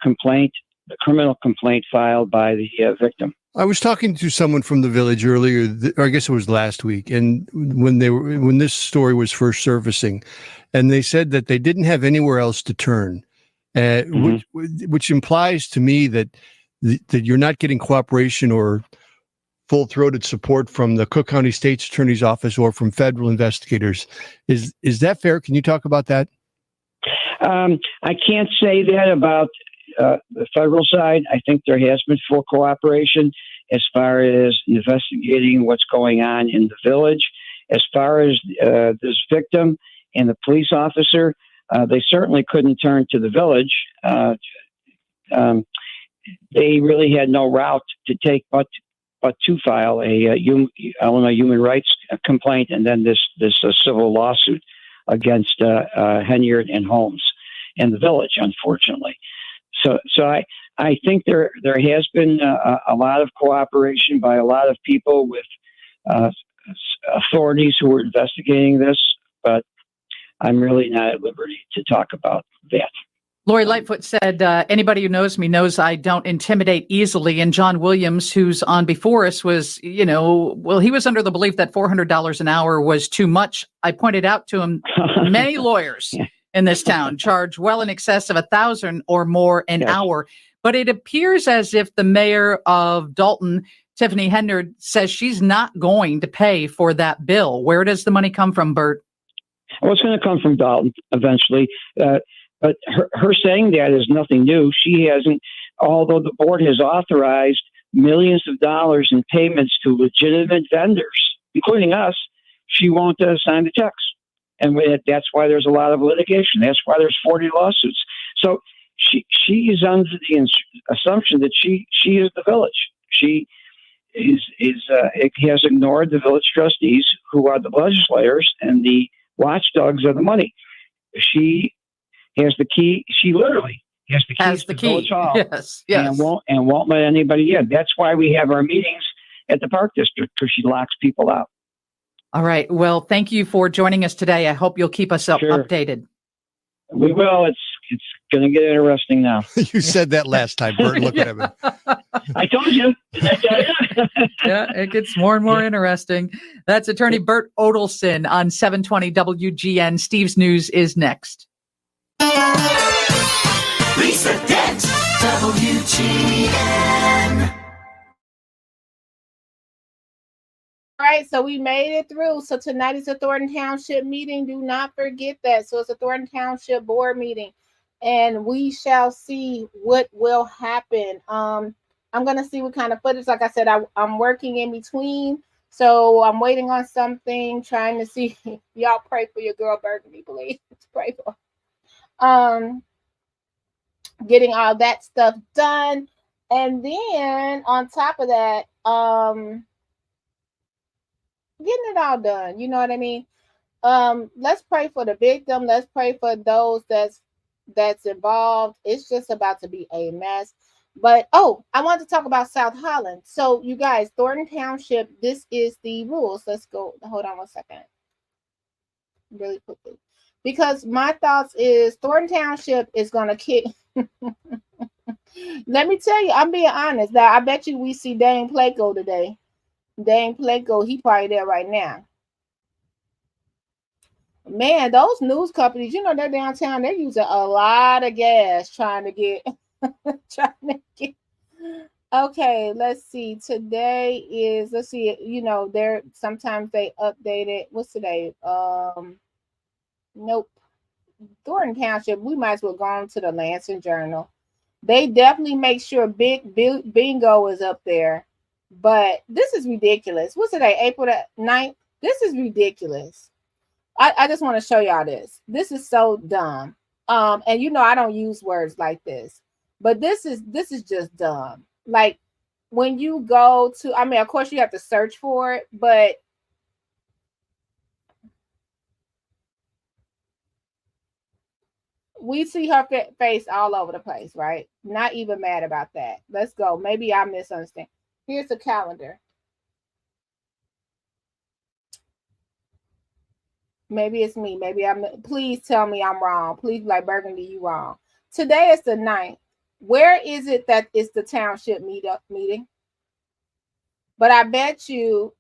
criminal complaint filed by the victim. I was talking to someone from the village earlier, or I guess it was last week, and when this story was first surfacing, and they said that they didn't have anywhere else to turn, which implies to me that you're not getting cooperation or full-throated support from the Cook County State's Attorney's Office or from federal investigators. Is that fair? Can you talk about that? I can't say that about the federal side. I think there has been full cooperation as far as investigating what's going on in the village. As far as this victim and the police officer, they certainly couldn't turn to the village. They really had no route to take but to file a Illinois human rights complaint and then this civil lawsuit against Henyard and Holmes and the village, unfortunately. So I think there has been a lot of cooperation by a lot of people with authorities who are investigating this, but I'm really not at liberty to talk about that. Lori Lightfoot said, anybody who knows me knows I don't intimidate easily. And John Williams, who's on before us, was, he was under the belief that $400 an hour was too much. I pointed out to him many lawyers in this town charge well in excess of $1,000 or more an hour. But it appears as if the mayor of Dalton, Tiffany Henyard, says she's not going to pay for that bill. Where does the money come from, Bert? Well, it's going to come from Dalton eventually. But her saying that is nothing new. She hasn't, although the board has authorized millions of dollars in payments to legitimate vendors, including us, she won't sign the checks. And that's why there's a lot of litigation. That's why there's 40 lawsuits. So she is under the assumption that she is the village. She has ignored the village trustees, who are the legislators and the watchdogs of the money. She has the key. She literally has the keys to Village Hall. Yes. And won't let anybody in. That's why we have our meetings at the Park District, because she locks people out. All right. Well, thank you for joining us today. I hope you'll keep us updated. We will. It's going to get interesting now. You said that last time, Bert. Look Yeah. at him. I told you. Did I tell you? Yeah, it gets more and more interesting. That's attorney Bert Odelson on 720 WGN. Steve's News is next. Lisa Dent, WGN. All right, so we made it through. So tonight is a Thornton Township meeting. Do not forget that. So it's a Thornton Township board meeting, and we shall see what will happen. I'm gonna see what kind of footage. Like I said, I'm working in between, so I'm waiting on something, trying to see. Y'all pray for your girl Burgundy, please. Pray for. Getting all that stuff done, and then on top of that, getting it all done. You know what I mean? Let's pray for the victim. Let's pray for those that's involved. It's just about to be a mess. But I want to talk about South Holland. So you guys, Thornton Township, this is the rules. Let's go. Hold on one second. Really quickly. Because my thoughts is Thornton Township is gonna kick. Let me tell you, I'm being honest. Now I bet you we see Dane Placo today. Dane Placo, he probably there right now. Man, those news companies, you know, they're downtown. They're using a lot of gas trying to get. Okay, let's see. Today is, let's see. You know, they're sometimes they update it. What's today? Nope. Thornton Township. We might as well go on to the Lansing Journal. They definitely make sure Big Bingo is up there. But this is ridiculous. What's today? April the 9th? This is ridiculous. I just want to show y'all this. This is so dumb. And you know I don't use words like this. But this is just dumb. Like when you go to, I mean, of course you have to search for it, but we see her face all over the place, right? Not even mad about that. Let's go. Maybe I misunderstand. Here's the calendar. Maybe it's me. Maybe please tell me I'm wrong. Please, like Burgundy, you wrong. Today is the 9th. Where is it that it's the township meeting? But I bet you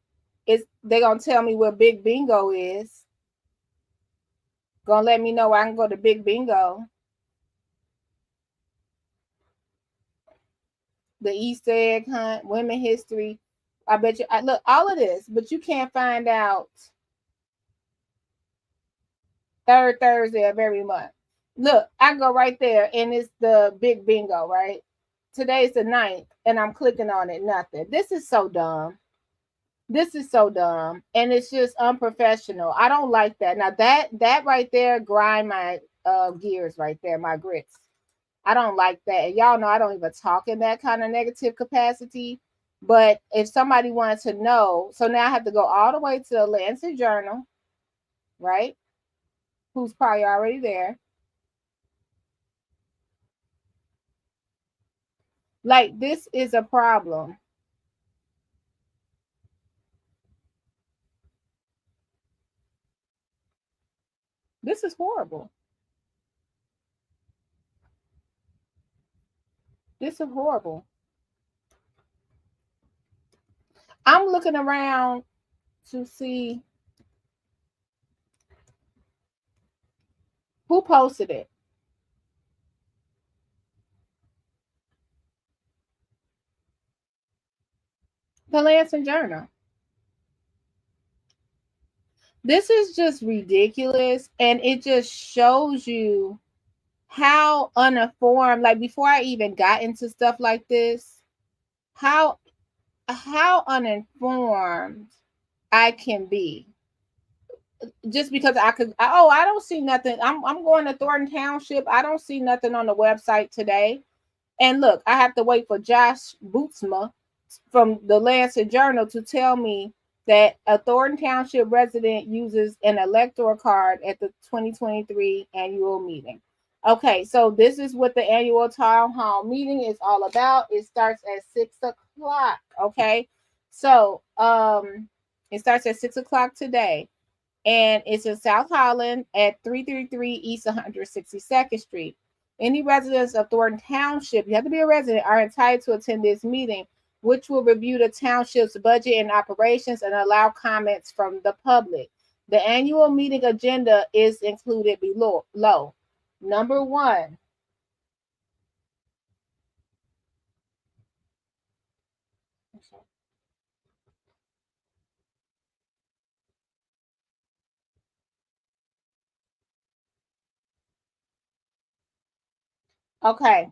they're gonna tell me where Big Bingo is. Gonna let me know where I can go to Big Bingo. The Easter egg hunt, women history. I bet you. Look, all of this, but you can't find out third Thursday of every month. Look, I go right there, and it's the Big Bingo, right? Today's the 9th, and I'm clicking on it. Nothing. This is so dumb. This is so dumb, and it's just unprofessional. I don't like that. Now that right there grind my gears right there, my grits. I don't like that. And y'all know I don't even talk in that kind of negative capacity. But if somebody wanted to know, so now I have to go all the way to the Lansing Journal, right? Who's probably already there. Like, this is a problem. This is horrible. This is horrible. I'm looking around to see who posted it. The Lansing Journal. This is just ridiculous, and it just shows you how uninformed, like before I even got into stuff like this, how uninformed I can be. Just because I don't see nothing. I'm going to Thornton Township. I don't see nothing on the website today. And look, I have to wait for Josh Bootsma from the Lansing Journal to tell me that a Thornton Township resident uses an electoral card at the 2023 annual meeting. Okay, so this is what the annual town hall meeting is all about. It starts at 6 o'clock. Okay, so it starts at 6 o'clock today. and it's in South Holland at 333 East 162nd Street. Any residents of Thornton Township, you have to be a resident, are entitled to attend this meeting, which will review the township's budget and operations and allow comments from the public. The annual meeting agenda is included below. Number 1. Okay.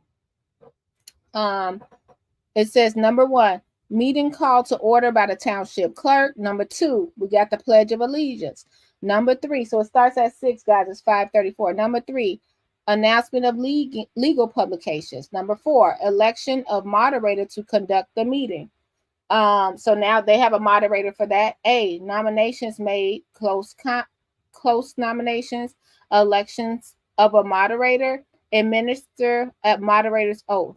It says number 1, meeting called to order by the township clerk. Number 2, we got the Pledge of Allegiance. Number 3, so it starts at 6, guys. It's 5:34. Number 3, announcement of legal publications. Number 4, election of moderator to conduct the meeting. So now they have a moderator for that. A, nominations made, close nominations, elections of a moderator, administer at moderator's oath.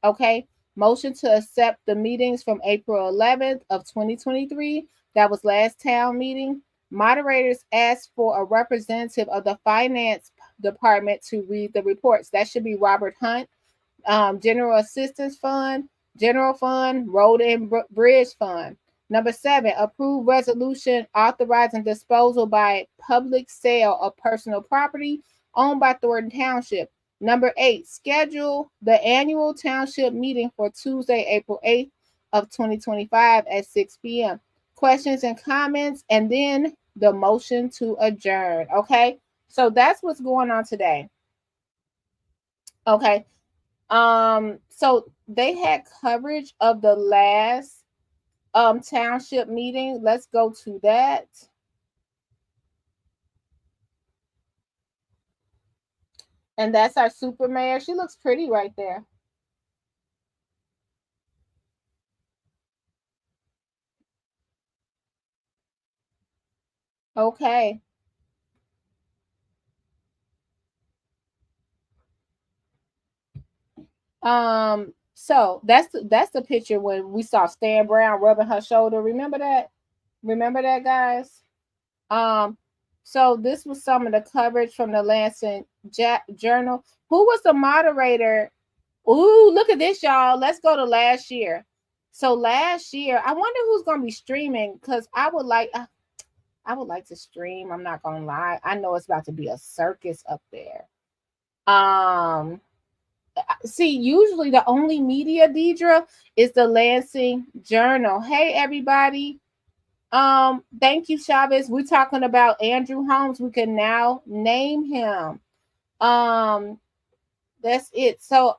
Okay. Motion to accept the meetings from April 11th of 2023. That was last town meeting. Moderators asked for a representative of the finance department to read the reports. That should be Robert Hunt. General Assistance Fund, General Fund, Road and Bridge Fund. Number 7, approve resolution authorizing disposal by public sale of personal property owned by Thornton Township. Number 8, schedule the annual township meeting for Tuesday, April 8th of 2025 at 6 p.m. Questions and comments, and then the motion to adjourn. Okay, so that's what's going on today. Okay, so they had coverage of the last township meeting. Let's go to that. And that's our super mayor. She looks pretty right there. Okay. So that's the picture when we saw Stan Brown rubbing her shoulder. Remember that? Remember that, guys? So this was some of the coverage from the Lansing Journal. Who was the moderator? Ooh, look at this, y'all. Let's go to last year. So last year, I wonder who's gonna be streaming, because I would like to stream. I'm not gonna lie. I know it's about to be a circus up there. See, usually the only media, Deidre, is the Lansing Journal. Hey, everybody. Thank you, Chavez. We're talking about Andrew Holmes. We can now name him. That's it. So,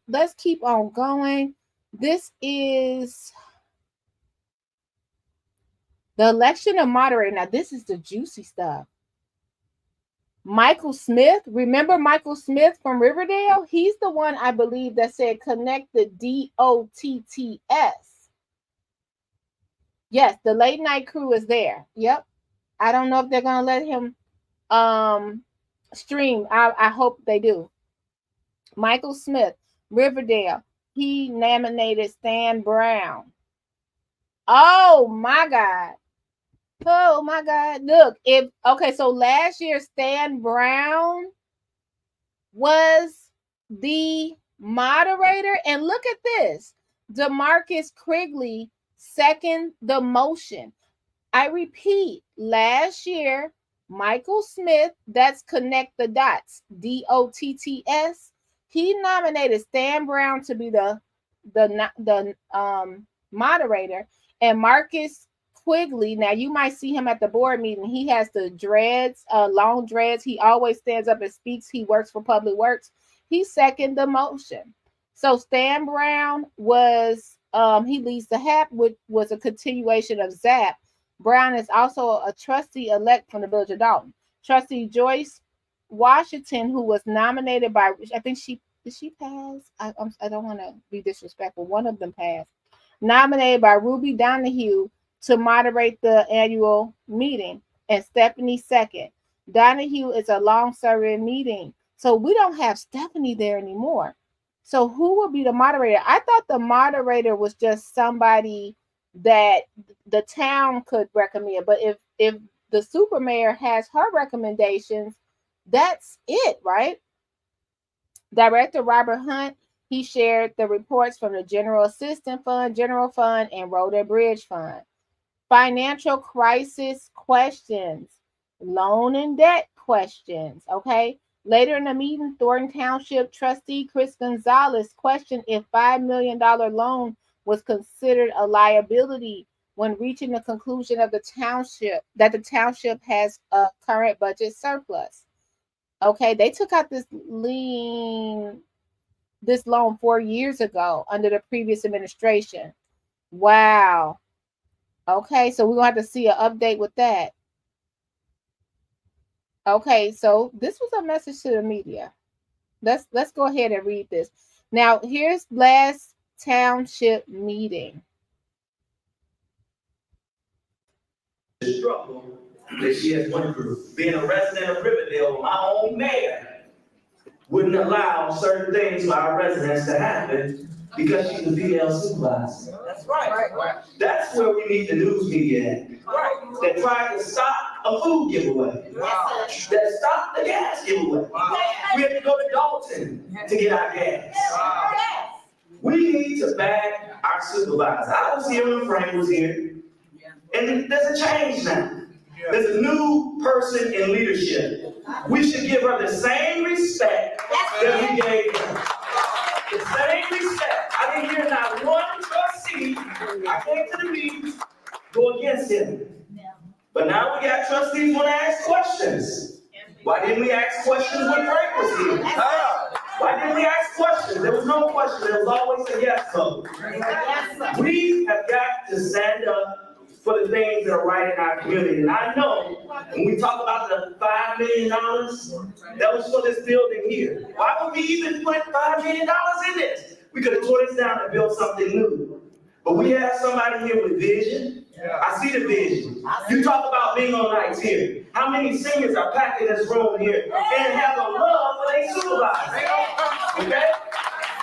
let's keep on going. This is the election of moderator. Now, this is the juicy stuff. Michael Smith, remember Michael Smith from Riverdale? He's the one, I believe, that said connect the DOTTS. Yes, the late night crew is there. Yep. I don't know if they're gonna let him stream. I hope they do. Michael Smith, Riverdale. He nominated Stan Brown. Oh my God. Oh my God. Look, so last year Stan Brown was the moderator, and look at this. DeMarcus Quigley second the motion. I repeat, last year Michael Smith, that's connect the dots, DOTTS, he nominated Stan Brown to be the moderator, and Marcus Quigley. Now you might see him at the board meeting. He has the dreads, long dreads. He always stands up and speaks. He works for Public Works. He seconded the motion. So Stan Brown was he leads the HAP, which was a continuation of ZAP. Brown is also a trustee elect from the Village of Dalton. Trustee Joyce Washington, who was nominated by, I think did she pass? I don't want to be disrespectful. One of them passed. Nominated by Ruby Donahue to moderate the annual meeting, and Stephanie second. Donahue is a long-serving meeting, so we don't have Stephanie there anymore. So who will be the moderator? I thought the moderator was just somebody that the town could recommend, but if the super mayor has her recommendations, that's it, right? Director Robert Hunt, he shared the reports from the General Assistance Fund, General Fund, and Road and Bridge Fund. Financial crisis questions, loan and debt questions, okay? Later in the meeting, Thornton Township trustee Chris Gonzalez questioned if $5 million loan was considered a liability when reaching the conclusion of the township has a current budget surplus. Okay, they took out this loan 4 years ago under the previous administration. Wow. Okay, so we're gonna have to see an update with that. Okay, so this was a message to the media. Let's go ahead and read this. Now, here's last township meeting. The struggle that she has went through. Being a resident of Riverdale, my own mayor wouldn't allow certain things for our residents to happen because she's a female supervisor. That's right. That's where we need the news media at. Right. That tried to stop a food giveaway. Wow. That stopped the gas giveaway. Wow. We had to go to Dalton to get our gas. Wow. We need to back our supervisor. I was here when Frank was here. And there's a change now. There's a new person in leadership. We should give her the same respect that we gave her. The same respect. I didn't hear not one trustee, I came to the meeting, go against him. But now we got trustees want to ask questions. Why didn't we ask questions when Frank was here? Why didn't we ask questions? There was no question. There was always a yes vote. We have got to stand up for the things that are right in our community. And I know when we talk about the $5 million, that was for this building here. Why would we even put $5 million in this? We could have tore this down and built something new. But we have somebody here with vision. I see the vision. You talk about bingo nights here. How many seniors are packed in this room here and have a love for their supervisor? Okay?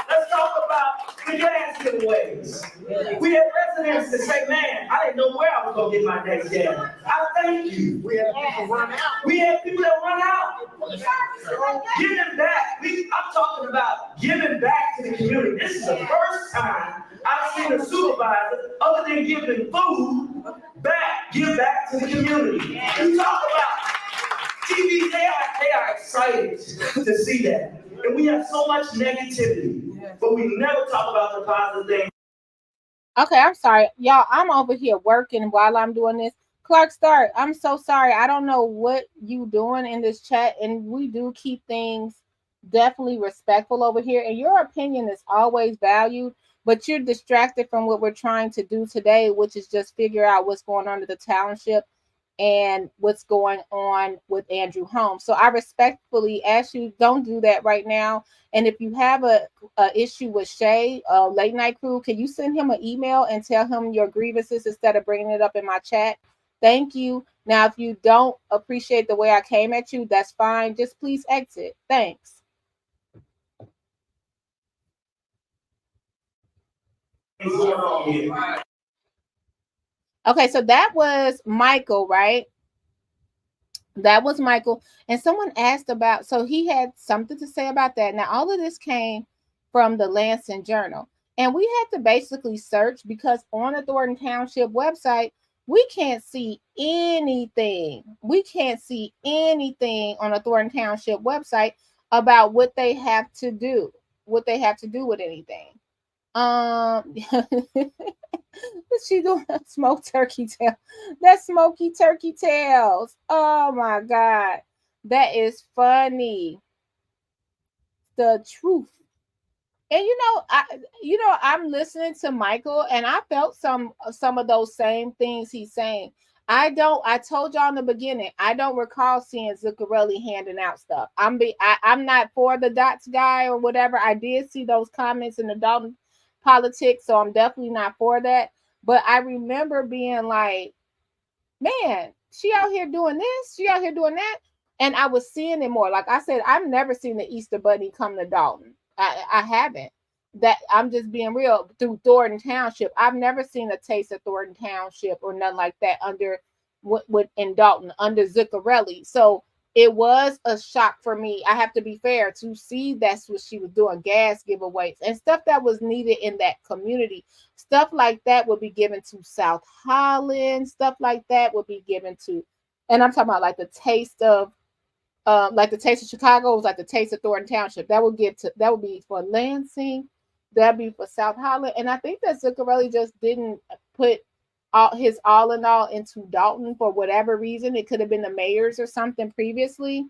Let's talk about the gas giveaways. We have residents that say, man, I didn't know where I was going to get my next gas. I thank you. We have people run out. We have people that run out. Giving back. I'm talking about giving back to the community. This is the first time I've seen a supervisor, other than giving food, give back to the community. You talk about TV, they are excited to see that. And we have so much negativity, but we never talk about the positive things. Okay, I'm sorry. Y'all, I'm over here working while I'm doing this. Clark Stark, I'm so sorry. I don't know what you doing in this chat, and we do keep things definitely respectful over here. And your opinion is always valued, but you're distracted from what we're trying to do today, which is just figure out what's going on at the township and what's going on with Andrew Holmes. So I respectfully ask you, don't do that right now. And if you have a issue with Shay, Late Night Crew, can you send him an email and tell him your grievances instead of bringing it up in my chat? Thank you. Now, if you don't appreciate the way I came at you, that's fine. Just please exit. Thanks. Okay, so that was Michael, right? That was Michael. And someone asked about, so he had something to say about that. Now, all of this came from the Lansing Journal. And we had to basically search because on the Thornton Township website, we can't see anything. We can't see anything on the Thornton Township website about what they have to do, with anything. She doing a smoked turkey tail. That's smoky turkey tails. Oh my God. That is funny. The truth. And I'm listening to Michael and I felt some of those same things he's saying. I told y'all in the beginning, I don't recall seeing Zuccarelli handing out stuff. I'm not for the dots guy or whatever. I did see those comments in the Dalton politics, so I'm definitely not for that. But I remember being like, man, she out here doing this, she out here doing that. And I was seeing it more. Like I said, I've never seen the Easter Bunny come to Dalton. I haven't. That I'm just being real. Through Thornton Township, I've never seen a taste of Thornton Township or nothing like that under in Dalton under Zuccarelli. So it was a shock for me. I have to be fair to see that's what she was doing, gas giveaways and stuff that was needed in that community. Stuff like that would be given to South Holland. Stuff like that would be given to, and I'm talking about like the taste of Chicago was like the taste of Thornton Township. That would be for Lansing, that'd be for South Holland. And I think that Zuccarelli just didn't put his all in all into Dalton for whatever reason. It could have been the mayors or something previously.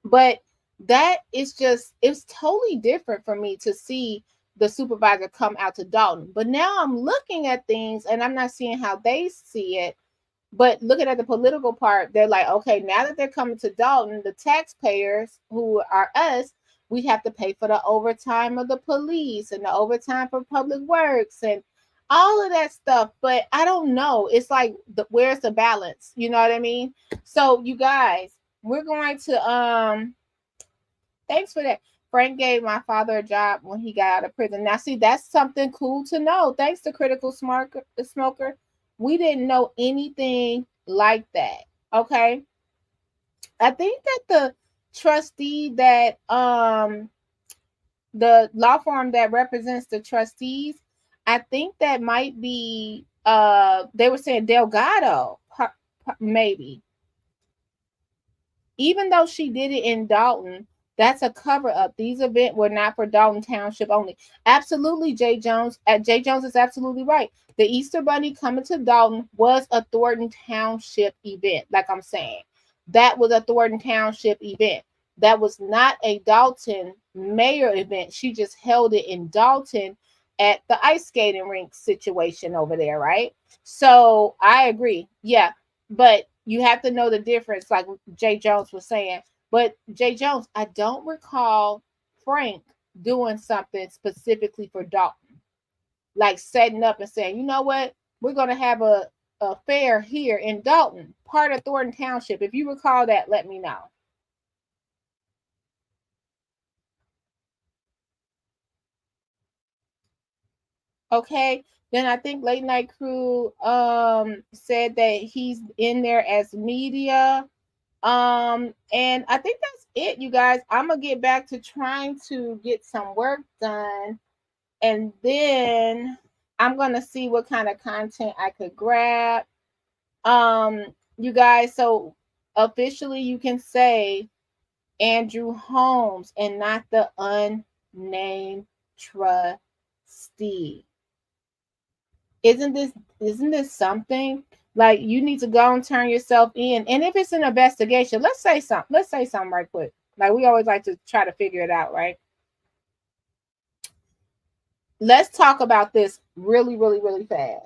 But that is just, it's totally different for me to see the supervisor come out to Dalton. But now I'm looking at things and I'm not seeing how they see it. But looking at the political part, they're like, okay, now that they're coming to Dalton, the taxpayers who are us, we have to pay for the overtime of the police and the overtime for public works and all of that stuff. But I don't know. It's like, where's the balance? You know what I mean? So you guys, we're going to, thanks for that. Frank gave my father a job when he got out of prison. Now, see, that's something cool to know. Thanks to Critical Smoker. We didn't know anything like that. Okay. I think that the trustee that, the law firm that represents the trustees, I think that might be, they were saying Delgado, maybe. Even though she did it in Dalton, that's a cover up. These events were not for Dalton Township only. Absolutely, Jay Jones. Jay Jones is absolutely right. The Easter Bunny coming to Dalton was a Thornton Township event, like I'm saying. That was a Thornton Township event. That was not a Dalton mayor event. She just held it in Dalton at the ice skating rink situation over there, right? So I agree. Yeah, but you have to know the difference, like Jay Jones was saying. But Jay Jones, I don't recall Frank doing something specifically for Dalton, like setting up and saying, you know what, we're going to have a fair here in Dalton, part of Thornton Township. If you recall that, let me know. Okay, then I think Late Night Crew said that he's in there as media. And I think that's it, you guys. I'm gonna get back to trying to get some work done, and then I'm gonna see what kind of content I could grab. You guys, so officially you can say Andrew Holmes and not the unnamed trustee. Isn't this something? Like, you need to go and turn yourself in. And if it's an investigation, let's say something right quick. Like, we always like to try to figure it out, right? Let's talk about this really, really, really fast.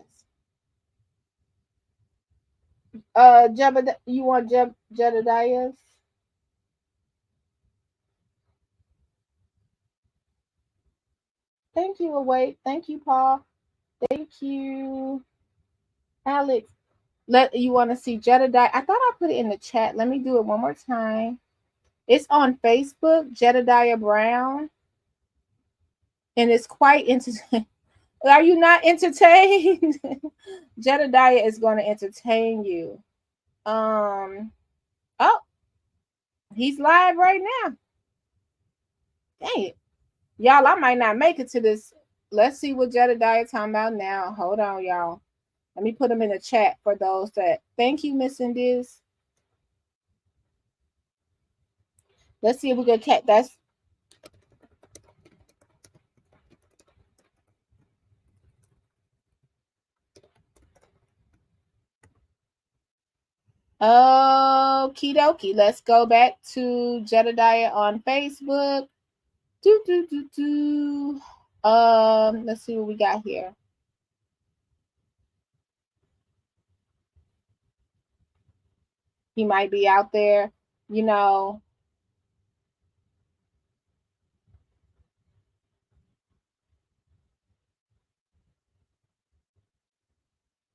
You want Jedidiah's? Thank you, Awake. Thank you, Paul. Thank you, Alex. You want to see Jedidiah? I thought I put it in the chat. Let me do it one more time. It's on Facebook, Jedidiah Brown. And it's quite entertaining. Are you not entertained? Jedidiah is going to entertain you. Oh, he's live right now. Dang it. Y'all, I might not make it to this. Let's see what Jedidiah talking about now. Hold on, y'all. Let me put them in the chat for those that. Thank you, Miss Indies. Let's see if we can catch. That's. Okie dokie. Let's go back to Jedidiah on Facebook. Let's see what we got here. He might be out there, you know.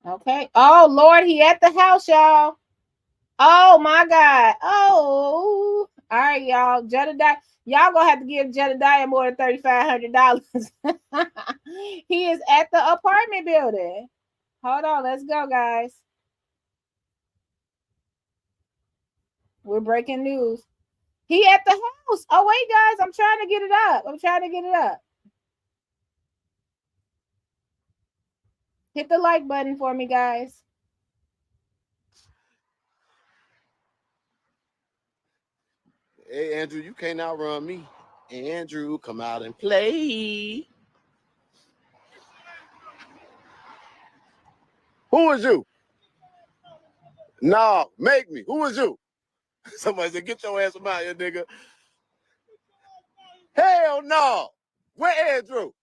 Okay. Oh, Lord, he at the house, y'all. Oh, my God. Oh. All right, y'all. Jedidiah. Y'all gonna have to give Jedidiah more than $3,500. He is at the apartment building. Hold on. Let's go, guys. We're breaking news. He at the house. Oh, wait, guys. I'm trying to get it up. Hit the like button for me, guys. Hey, Andrew, you can't outrun me. Andrew, come out and play. Who is you? No, make me. Who is you? Somebody said, get your ass from out here, nigga. Hell no. Where Andrew?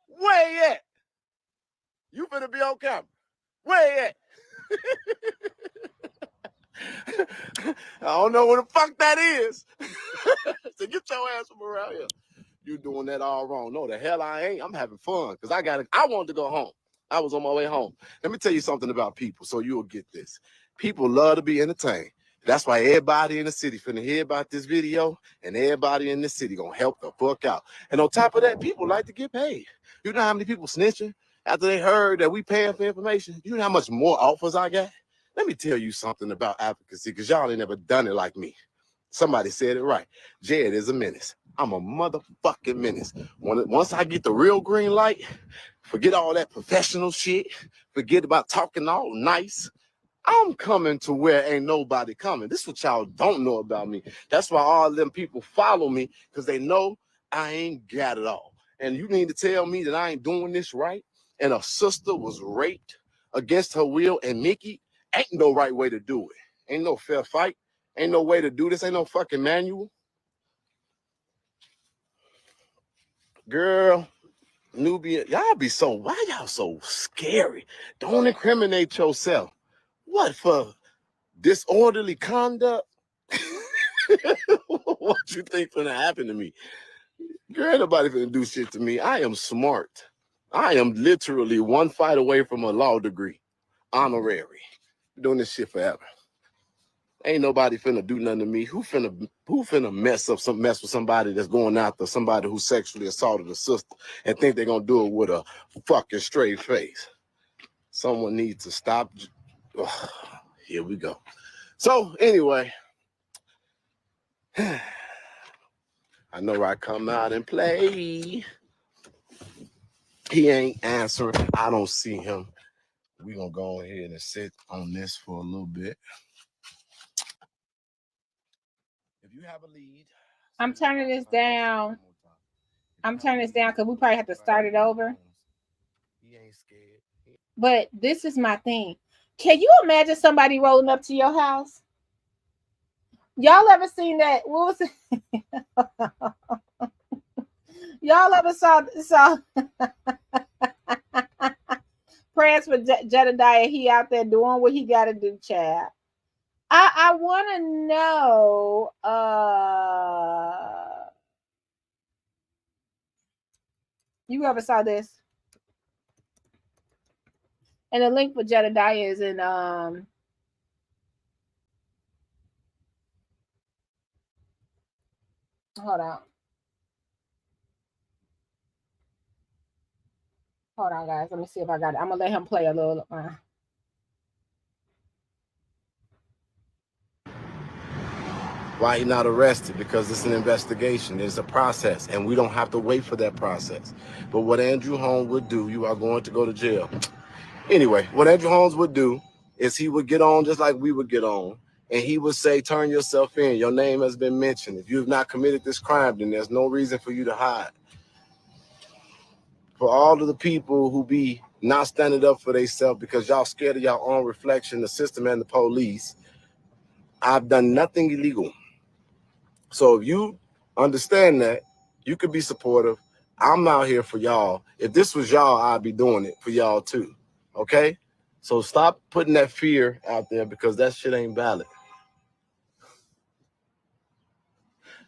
Where he at? You finna be on camera. Where he at? I don't know what the fuck that is. So get your ass from around here. You doing that all wrong. No, the hell I ain't. I'm having fun because I wanted to go home. I was on my way home. Let me tell you something about people so you'll get this. People love to be entertained. That's why everybody in the city finna hear about this video, and everybody in the city gonna help the fuck out. And on top of that, people like to get paid. You know how many people snitching after they heard that we paying for information? You know how much more offers I got? Let me tell you something about advocacy, because y'all ain't never done it like me. Somebody said it right. Jed is a menace. I'm a motherfucking menace. Once I get the real green light, forget all that professional shit. Forget about talking all nice. I'm coming to where ain't nobody coming. This is what y'all don't know about me. That's why all them people follow me, because they know I ain't got it all. And you need to tell me that I ain't doing this right, and a sister was raped against her will, and Mickey, ain't no right way to do it. Ain't no fair fight. Ain't no way to do this. Ain't no fucking manual. Girl, Nubia, why y'all so scary? Don't incriminate yourself. What, for disorderly conduct? What you think gonna happen to me? Girl, ain't nobody finna do shit to me. I am smart. I am literally one fight away from a law degree. Honorary. Been doing this shit forever. Ain't nobody finna do nothing to me. Who finna mess with somebody that's going after somebody who sexually assaulted a sister and think they're gonna do it with a fucking straight face? Someone needs to stop. Ugh, here we go. So anyway, I know I come out and play. He ain't answering. I don't see him. We're gonna go ahead and sit on this for a little bit. If you have a lead, I'm turning this down. Because we probably have to start it over. he ain't scared. But this is my thing. Can you imagine somebody rolling up to your house? Y'all ever seen that? What was it? Y'all ever saw prayers for Jedidiah? He out there doing what he got to do, child. I want to know. You ever saw this? And the link for Jedidiah is in hold on, guys. Let me see if I got it. I'm gonna let him play a little. Why he not arrested? Because it's an investigation. It's a process, and we don't have to wait for that process. But what Andrew Holmes would do, you are going to go to jail. Anyway, what Andrew Holmes would do is he would get on just like we would get on, and he would say, turn yourself in. Your name has been mentioned. If you have not committed this crime, then there's no reason for you to hide. For all of the people who be not standing up for themselves because y'all scared of your own reflection, the system and the police, I've done nothing illegal. So if you understand that, you could be supportive. I'm out here for y'all. If this was y'all, I'd be doing it for y'all too. Okay? So stop putting that fear out there, because that shit ain't valid.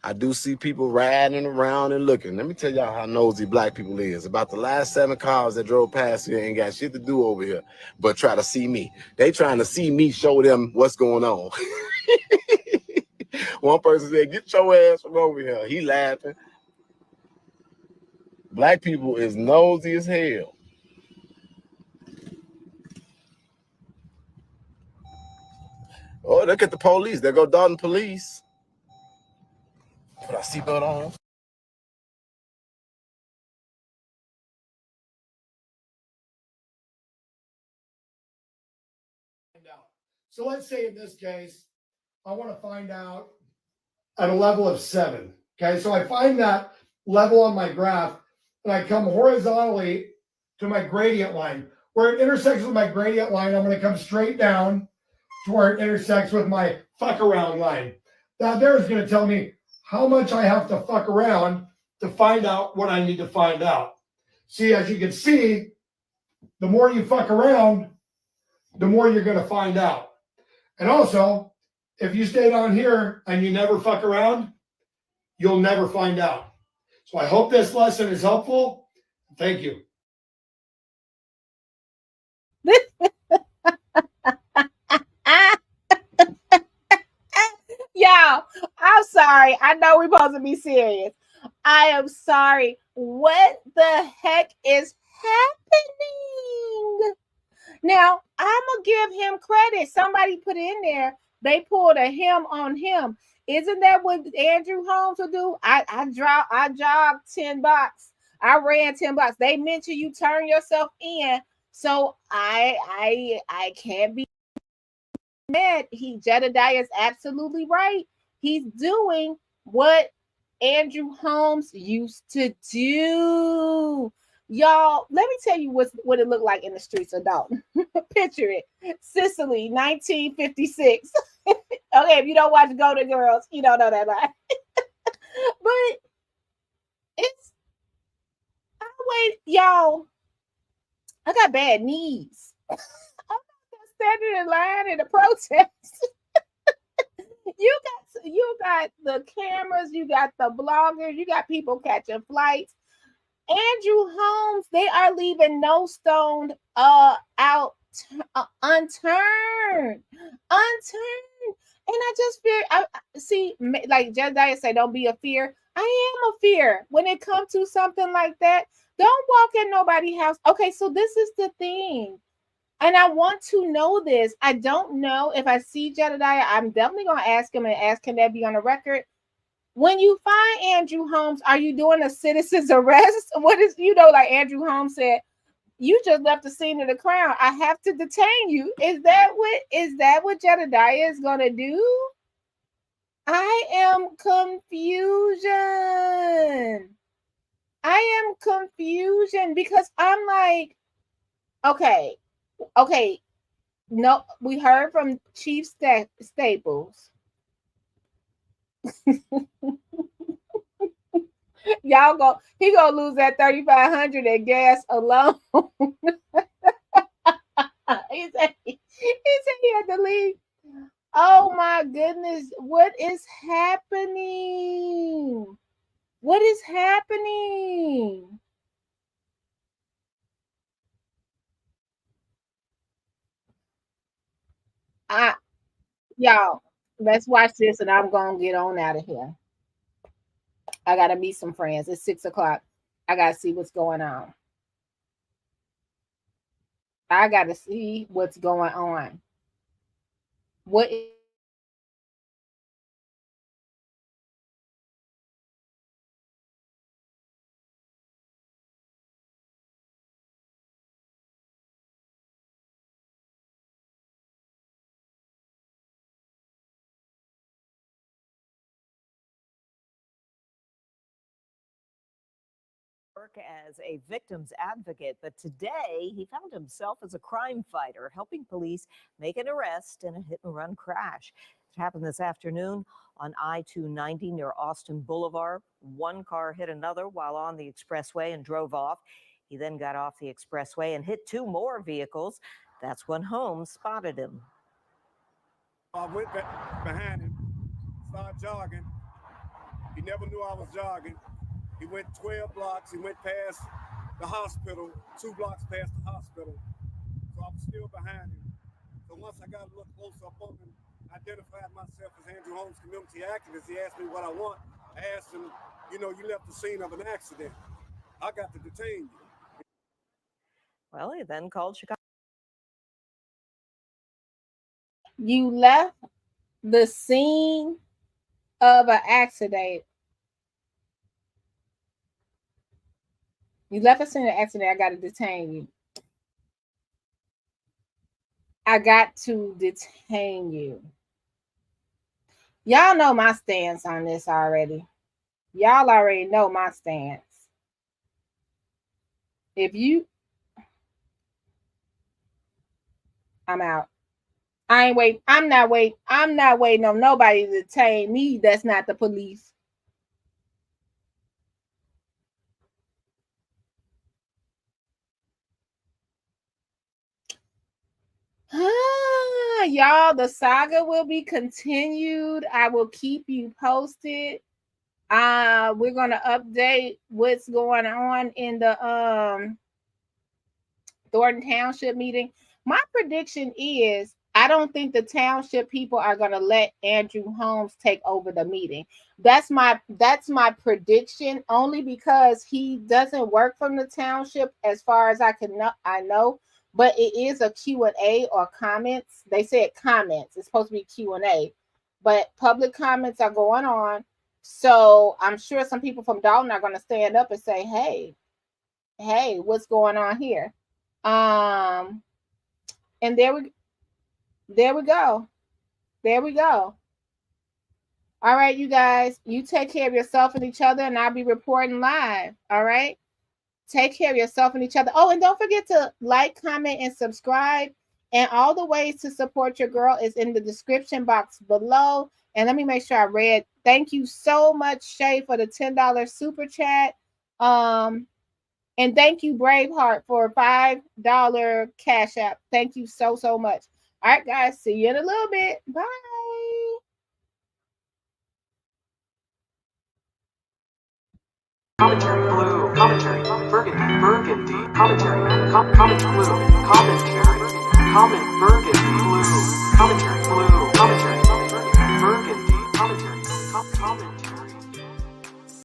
I do see people riding around and looking. Let me tell y'all how nosy black people is. About the last 7 cars that drove past here ain't got shit to do over here but try to see me. They trying to see me show them what's going on. One person said, get your ass from over here. He laughing. Black people is nosy as hell. Oh, look at the police. There go Dalton police. Put our seatbelt on. So let's say in this case, I want to find out at a level of 7. Okay, so I find that level on my graph and I come horizontally to my gradient line. Where it intersects with my gradient line, I'm going to come straight down to where it intersects with my fuck around line. Now there is going to tell me how much I have to fuck around to find out what I need to find out. See, as you can see, the more you fuck around, the more you're going to find out. And also, if you stay down here and you never fuck around, you'll never find out. So I hope this lesson is helpful. Thank you. Y'all, I'm sorry. I know we're supposed to be serious. I am sorry. What the heck is happening? Now, I'm going to give him credit. Somebody put in there, they pulled a him on him. Isn't that what Andrew Holmes will do? I jogged 10 blocks. I ran 10 blocks. They mentioned you turn yourself in. So I can't be mad. Jedidiah is absolutely right. He's doing what Andrew Holmes used to do. Y'all, let me tell you what it looked like in the streets of Dalton. Picture it. Sicily, 1956. Okay, if you don't watch Golden Girls, you don't know that line. But y'all, I got bad knees. I'm not standing in line in a protest. You got the cameras, you got the bloggers, you got people catching flights. Andrew Holmes, they are leaving no stone out unturned. And I just fear. I see, like Jedidiah say, don't be a fear. I am a fear when it comes to something like that. Don't walk in nobody's house. Okay, so this is the thing. And I want to know this. I don't know if I see Jedidiah. I'm definitely going to ask him and ask, can that be on the record? When you find Andrew Holmes, are you doing a citizen's arrest? What is, like Andrew Holmes said, you just left the scene of the crime. I have to detain you. Is that what Jedidiah is going to do? I am confusion because I'm like, okay. No, we heard from Chief Staples. He gonna lose that 3,500 at gas alone. he said he had to leave. Oh my goodness, what is happening? What is happening? Y'all, let's watch this and I'm gonna get on out of here. I gotta meet some friends. It's 6:00. I gotta see what's going on. I gotta see what's going on. What work as a victim's advocate, but today he found himself as a crime fighter, helping police make an arrest in a hit-and-run crash. It happened this afternoon on I-290 near Austin Boulevard. One car hit another while on the expressway and drove off. He then got off the expressway and hit 2 more vehicles. That's when Holmes spotted him. I went back behind him, started jogging. He never knew I was jogging. He went 12 blocks. He went past the hospital, 2 blocks past the hospital. So I'm still behind him. So once I got a little closer up on him, identified myself as Andrew Holmes, community activist. He asked me what I want. I asked him, you left the scene of an accident. I got to detain you. Well, he then called Chicago. You left the scene of an accident. You left us in an accident. I got to detain you. I got to detain you. Y'all know my stance on this already. Y'all already know my stance. If you... I'm out. I ain't waiting. I'm not waiting on nobody to detain me. That's not the police. Y'all, the saga will be continued. I will keep you posted. We're gonna update what's going on in the Thornton Township meeting. My prediction is I don't think the township people are gonna let Andrew Holmes take over the meeting. That's my prediction, only because he doesn't work from the township as far as I know. But it is a Q&A or comments. They said comments. It's supposed to be Q&A, but public comments are going on. So I'm sure some people from Dalton are going to stand up and say, hey, what's going on here? And there we go. There we go. All right, you guys, you take care of yourself and each other, and I'll be reporting live. All right. Take care of yourself and each other. Oh, and don't forget to like, comment, and subscribe. And all the ways to support your girl is in the description box below. And let me make sure I read. Thank you so much, Shay, for the $10 super chat. And thank you, Braveheart, for a $5 cash app. Thank you so much. All right, guys. See you in a little bit. Bye. Commentary Blue Commentary Burgundy Commentary Comment Blue Commentary Comment Burgundy Blue Commentary Blue Commentary Burgundy Commentary Commentary